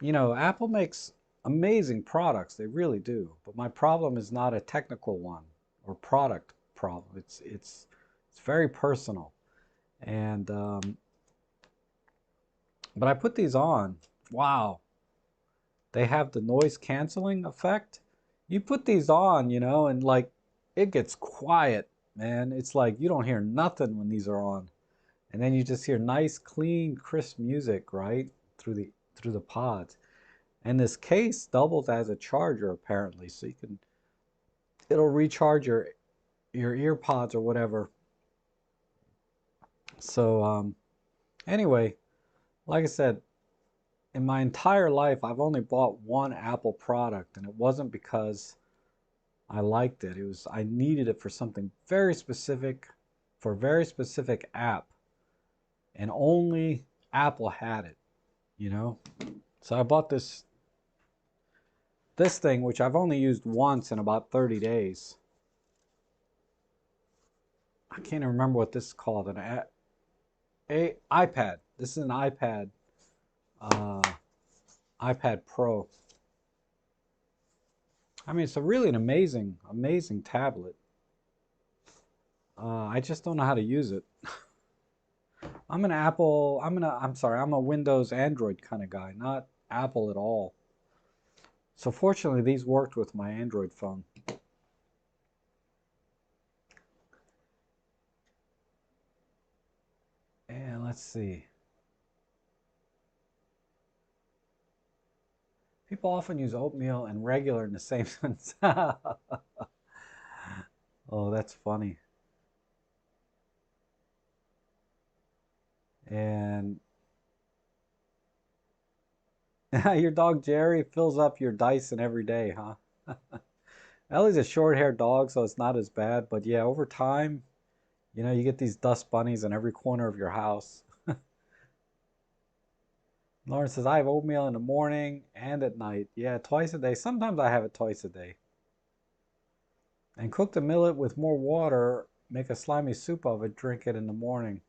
Apple makes amazing products. They really do. But my problem is not a technical one or product problem. It's very personal. And but I put these on. Wow, they have the noise canceling effect. You put these on, and like it gets quiet, man. It's like you don't hear nothing when these are on. And then you just hear nice, clean, crisp music, right? Through the pods. And this case doubles as a charger apparently, so it'll recharge your ear pods or whatever. So anyway, like I said, in my entire life I've only bought one Apple product, and it wasn't because I liked it. It was I needed it for something very specific, for a very specific app, and only Apple had it, you know? So I bought this thing, which I've only used once in about 30 days. I can't even remember what this is called. A iPad. This is an uh, iPad Pro. I mean, it's really an amazing, amazing tablet. I just don't know how to use it. I'm sorry, I'm a Windows Android kind of guy, not Apple at all. So fortunately, these worked with my Android phone. And let's see. People often use oatmeal and regular in the same sentence. Oh, that's funny. And your dog Jerry fills up your Dyson every day, huh? Ellie's a short-haired dog, so it's not as bad. But yeah, over time, you get these dust bunnies in every corner of your house. Lauren says, I have oatmeal in the morning and at night. Yeah, twice a day. Sometimes I have it twice a day. And cook the millet with more water, make a slimy soup of it, drink it in the morning.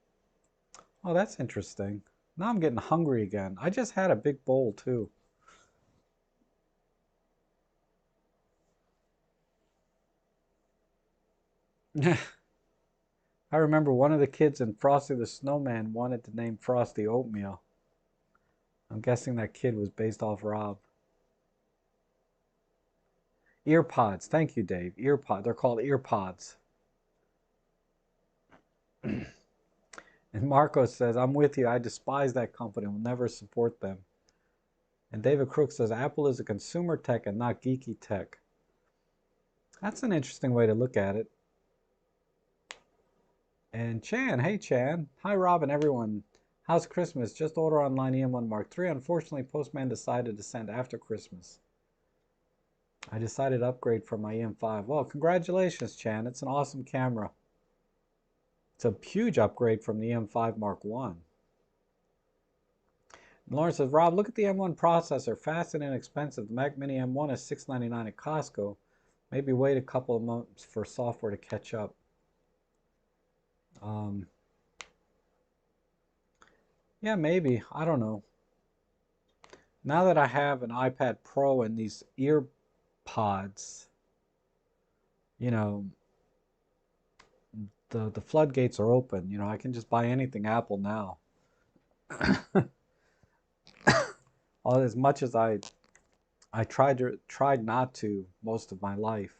Oh, that's interesting. Now I'm getting hungry again. I just had a big bowl too. I remember one of the kids in Frosty the Snowman wanted to name Frosty Oatmeal. I'm guessing that kid was based off Rob. Earpods. Thank you, Dave. Earpods. They're called earpods. And Marco says, I'm with you. I despise that company. Will never support them. And David Crook says, Apple is a consumer tech and not geeky tech. That's an interesting way to look at it. And Chan, hey Chan. Hi Rob and everyone. How's Christmas? Just order online EM1 Mark III. Unfortunately, Postman decided to send after Christmas. I decided to upgrade from my EM5. Well, congratulations, Chan. It's an awesome camera. It's a huge upgrade from the EM5 Mark I. And Lawrence says, Rob, look at the M1 processor. Fast and inexpensive. The Mac Mini M1 is $699 at Costco. Maybe wait a couple of months for software to catch up. Yeah, maybe. I don't know. Now that I have an iPad Pro and these ear pods, you know, the floodgates are open. I can just buy anything Apple now. As much as I tried not to most of my life.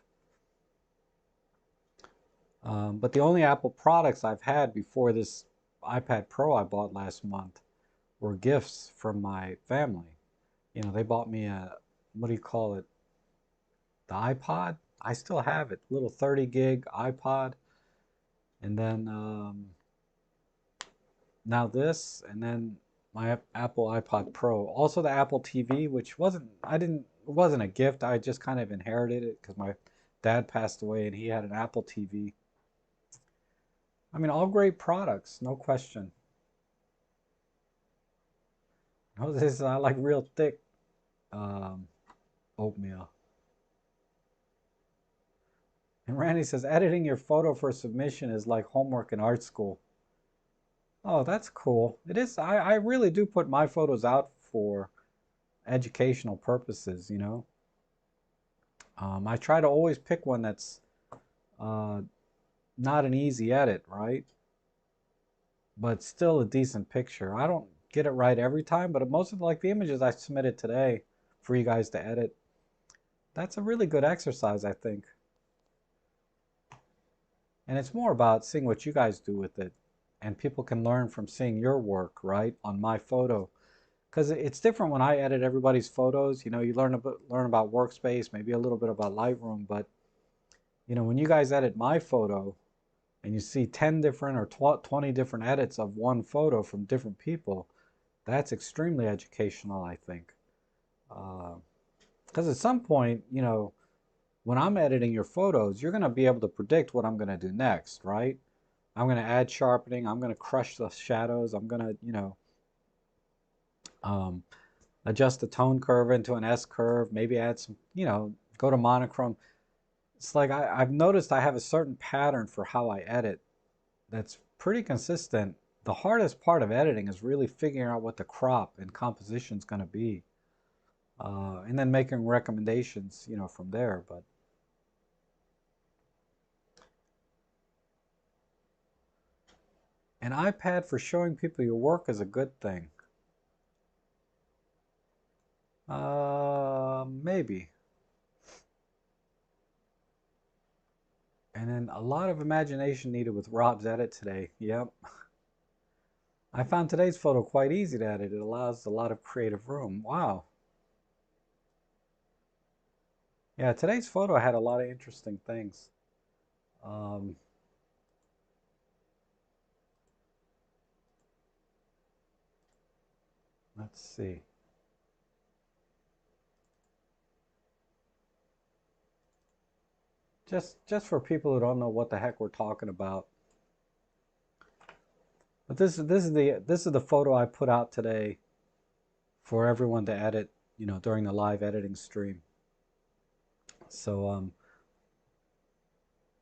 But the only Apple products I've had before this iPad Pro I bought last month were gifts from my family. They bought me what do you call it? The iPod. I still have it, little 30 gig iPod. And then now this, and then my Apple iPod Pro. Also the Apple TV, which wasn't a gift. I just kind of inherited it because my dad passed away and he had an Apple TV. I mean, all great products, no question. Oh, this is I like real thick um, oatmeal. And Randy says editing your photo for submission is like homework in art school. Oh, that's cool. It is. I really do put my photos out for educational purposes, you know. I try to always pick one that's uh, not an easy edit, right? But still a decent picture. I don't get it right every time, but most of like the images I submitted today for you guys to edit, that's a really good exercise, I think. And it's more about seeing what you guys do with it. And people can learn from seeing your work, right, on my photo. Because it's different when I edit everybody's photos. You know, you learn about workspace, maybe a little bit about Lightroom, but you know, when you guys edit my photo and you see 10 different or 20 different edits of one photo from different people, that's extremely educational, I think. Because at some point, you know, when I'm editing your photos, you're going to be able to predict what I'm going to do next, right? I'm going to add sharpening. I'm going to crush the shadows. I'm going to, you know, um, adjust the tone curve into an S curve, maybe add some, you know, go to monochrome. It's like I've noticed I have a certain pattern for how I edit that's pretty consistent. The hardest part of editing is really figuring out what the crop and composition is going to be, and then making recommendations, you know, from there. But an iPad for showing people your work is a good thing. Maybe. And then a lot of imagination needed with Rob's edit today. Yep. I found today's photo quite easy to edit. It allows a lot of creative room. Wow. Yeah, today's photo had a lot of interesting things. Um, let's see. Just for people who don't know what the heck we're talking about. But this is the photo I put out today for everyone to edit, you know, during the live editing stream. So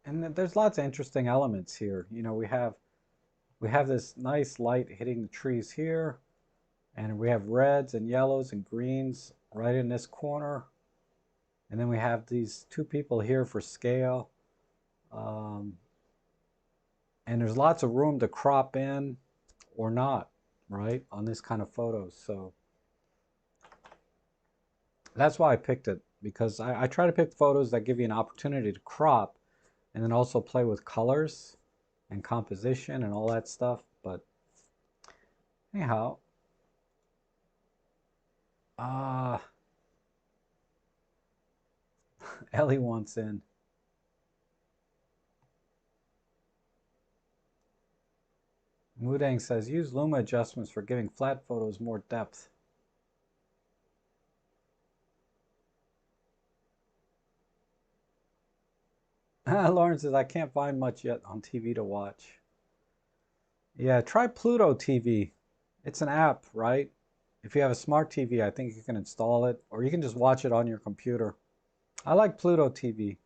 and there's lots of interesting elements here. You know, we have this nice light hitting the trees here, and we have reds and yellows and greens right in this corner. And then we have these two people here for scale. Um, and there's lots of room to crop in or not, right, on this kind of photos. So that's why I picked it, because I try to pick photos that give you an opportunity to crop and then also play with colors and composition and all that stuff. But anyhow, uh, Ellie wants in. Mudang says, use Luma adjustments for giving flat photos more depth. Lauren says, I can't find much yet on TV to watch. Yeah, try Pluto TV. It's an app, right? If you have a smart TV, I think you can install it, or you can just watch it on your computer. I like Pluto TV.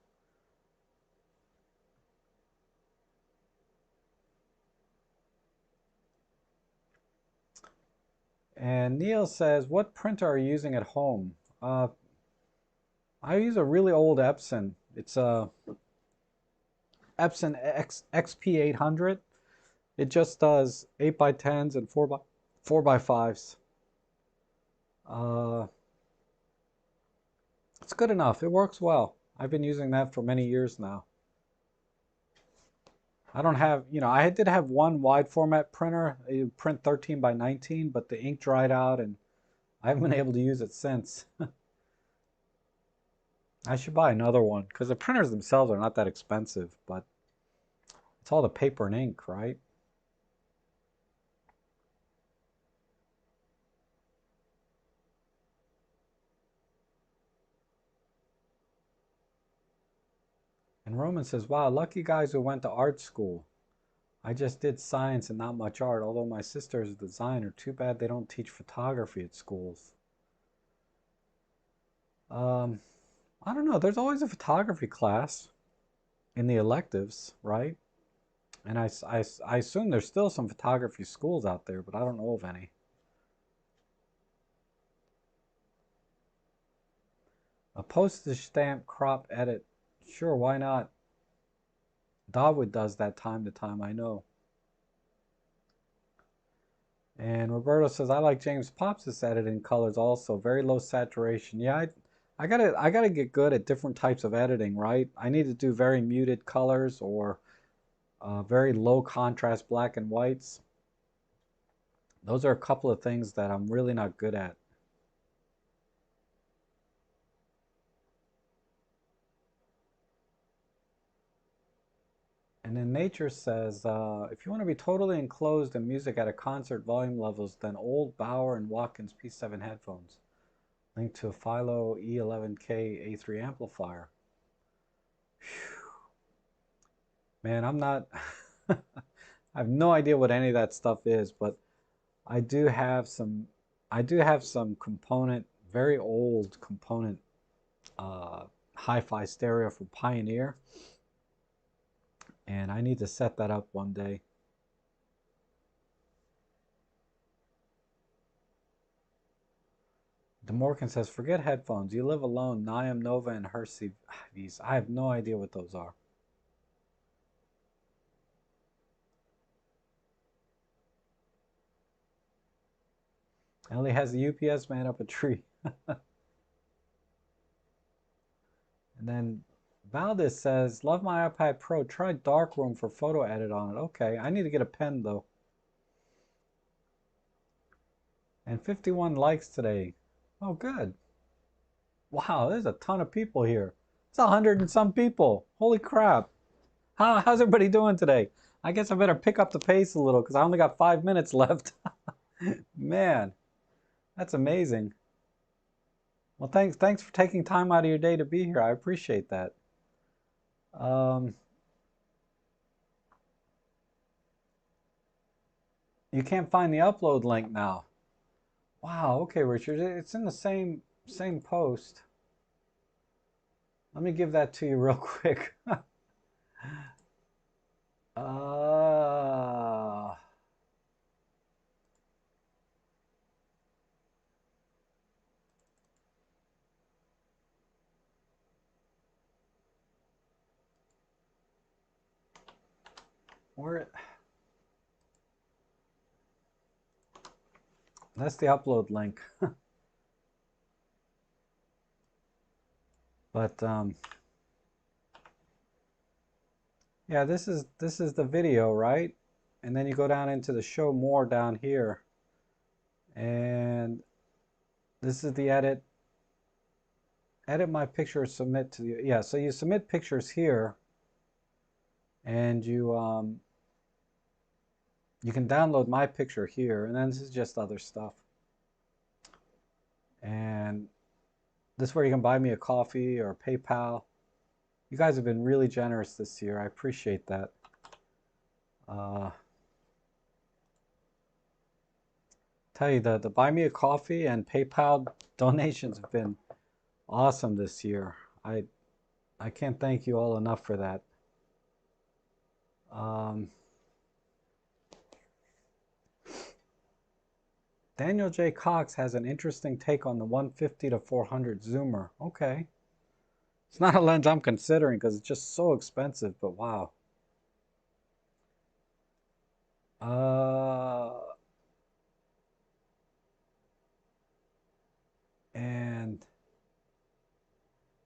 And Neil says, what printer are you using at home? I use a really old Epson. It's a Epson XP800. It just does 8x10s and 4x5s. Uh, it's good enough. It works well. I've been using that for many years now. I don't have, you know, I did have one wide format printer. It print 13x19, but the ink dried out and I haven't been able to use it since. I should buy another one because the printers themselves are not that expensive, but it's all the paper and ink, right? And Roman says, wow, lucky guys who went to art school. I just did science and not much art, although my sister is a designer. Too bad they don't teach photography at schools. Um, I don't know. There's always a photography class in the electives, right? And I assume there's still some photography schools out there, but I don't know of any. A postage stamp crop edit. Sure, why not? Dawood does that time to time, I know. And Roberto says, I like James Pops' editing colors also. Very low saturation. Yeah, I gotta get good at different types of editing, right? I need to do very muted colors or very low contrast black and whites. Those are a couple of things that I'm really not good at. And then Nature says, if you want to be totally enclosed in music at a concert volume levels, then old Bauer and Watkins P7 headphones. Linked to a Philo E11K A3 amplifier. Whew. Man, I'm not, I have no idea what any of that stuff is, but I do have some, I do have some component, very old component hi-fi stereo from Pioneer, and I need to set that up one day. DeMorgan says, forget headphones. You live alone. Niam, Nova, and Hersey. These, I have no idea what those are. Ellie has the UPS man up a tree. And then Valdez says, love my iPad Pro. Try Darkroom for photo edit on it. Okay, I need to get a pen though. And 51 likes today. Oh, good. Wow, there's a ton of people here. It's 100 and some people. Holy crap. How's everybody doing today? I guess I better pick up the pace a little because I only got 5 minutes left. Man, that's amazing. Well, thanks for taking time out of your day to be here. I appreciate that. Um, you can't find the upload link now. Wow, okay, Richard. It's in the same post. Let me give that to you real quick. uh, where? That's the upload link. But yeah, this is the video, right? And then you go down into the show more down here. And this is the edit. Edit my picture, submit to the, yeah, so you submit pictures here and you can download my picture here, and then this is just other stuff. And this is where you can buy me a coffee or PayPal. You guys have been really generous this year. I appreciate that. Tell you the buy me a coffee and PayPal donations have been awesome this year. I can't thank you all enough for that. Daniel J. Cox has an interesting take on the 150 to 400 zoomer. Okay. It's not a lens I'm considering because it's just so expensive, but wow. And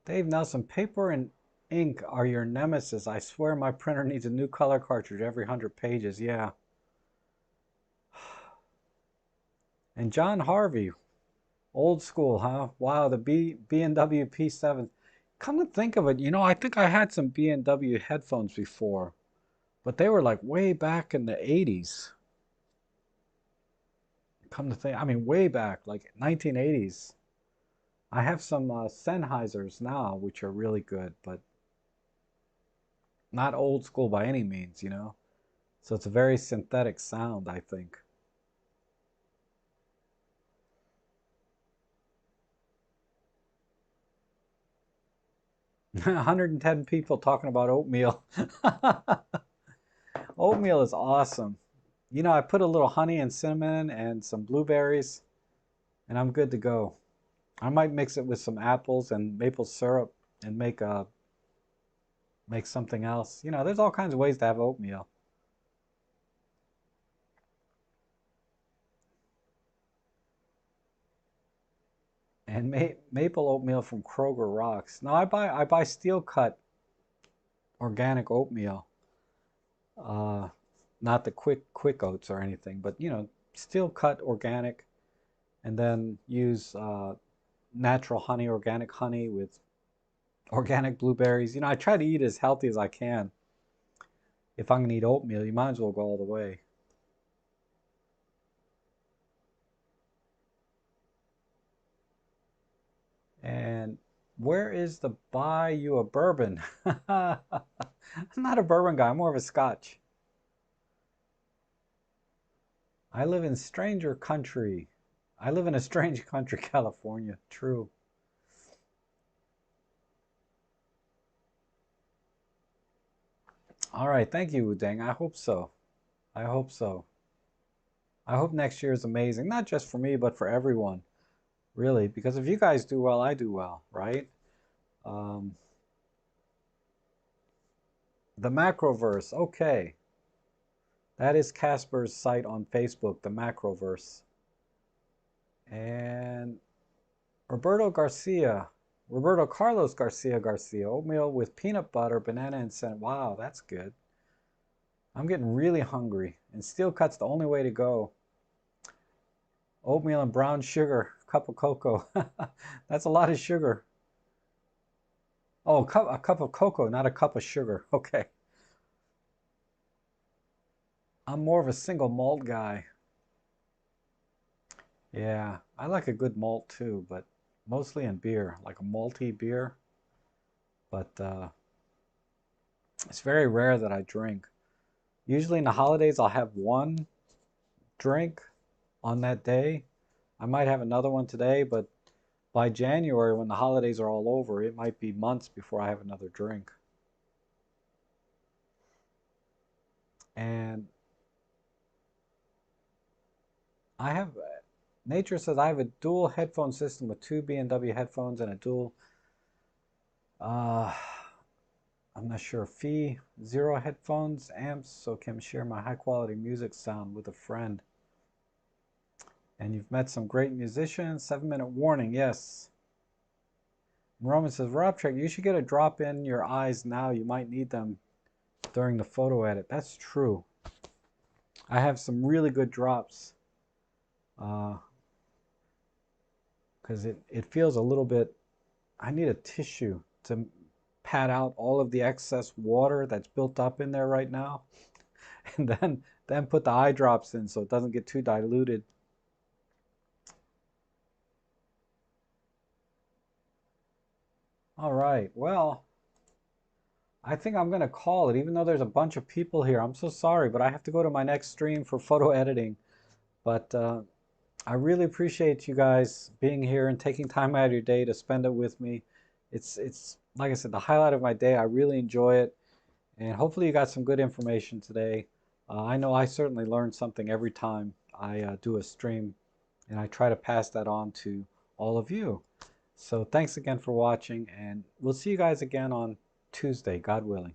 Dave Nelson, paper and ink are your nemesis. I swear my printer needs a new color cartridge every 100 pages. Yeah. And John Harvey, old school, huh? Wow, the B&W P7. Come to think of it, I think I had some B&W headphones before, but they were like way back in the 80s. Come to think, I mean, way back, like 1980s. I have some Sennheisers now, which are really good, but not old school by any means, you know. So it's a very synthetic sound, I think. 110 people talking about oatmeal. Oatmeal is awesome. You know, I put a little honey and cinnamon and some blueberries, and I'm good to go. I might mix it with some apples and maple syrup and make something else. You know, there's all kinds of ways to have oatmeal. And maple oatmeal from Kroger rocks. No, I buy steel cut organic oatmeal. Uh, Not the quick oats or anything, but you know, steel cut organic, and then use natural honey, organic honey with organic blueberries. You know, I try to eat as healthy as I can. If I'm gonna eat oatmeal, you might as well go all the way. And where is the buy you a bourbon? I'm not a bourbon guy. I'm more of a scotch. I live in stranger country. I live in a strange country, California. True. All right. Thank you, Udeng. I hope so. I hope so. I hope next year is amazing. Not just for me, but for everyone, really. Because if you guys do well, I do well, right? Um, the Macroverse. Okay. That is Casper's site on Facebook, the Macroverse. And Roberto Garcia, Roberto Carlos Garcia, oatmeal with peanut butter, banana, and cinnamon. Wow, that's good. I'm getting really hungry, and steel cut's the only way to go. Oatmeal and brown sugar, cup of cocoa. That's a lot of sugar. Oh, a cup of cocoa, not a cup of sugar. Okay. I'm more of a single malt guy. Yeah, I like a good malt too, but mostly in beer, like a malty beer. But it's very rare that I drink. Usually in the holidays, I'll have one drink on that day. I might have another one today, but by January, when the holidays are all over, it might be months before I have another drink. And I have, Nature says I have a dual headphone system with two B&W headphones and a dual, uh, I'm not sure, fee zero headphones, amps, so can share my high quality music sound with a friend. And you've met some great musicians. 7-minute warning, yes. Roman says, robtrek, you should get a drop in your eyes now. You might need them during the photo edit. That's true. I have some really good drops because it feels a little bit, I need a tissue to pat out all of the excess water that's built up in there right now. And then put the eye drops in so it doesn't get too diluted. All right, well, I think I'm going to call it, even though there's a bunch of people here. I'm so sorry, but I have to go to my next stream for photo editing. But I really appreciate you guys being here and taking time out of your day to spend it with me. It's like I said, the highlight of my day. I really enjoy it, and hopefully you got some good information today. I know I certainly learn something every time I do a stream, and I try to pass that on to all of you. So thanks again for watching, and we'll see you guys again on Tuesday, God willing.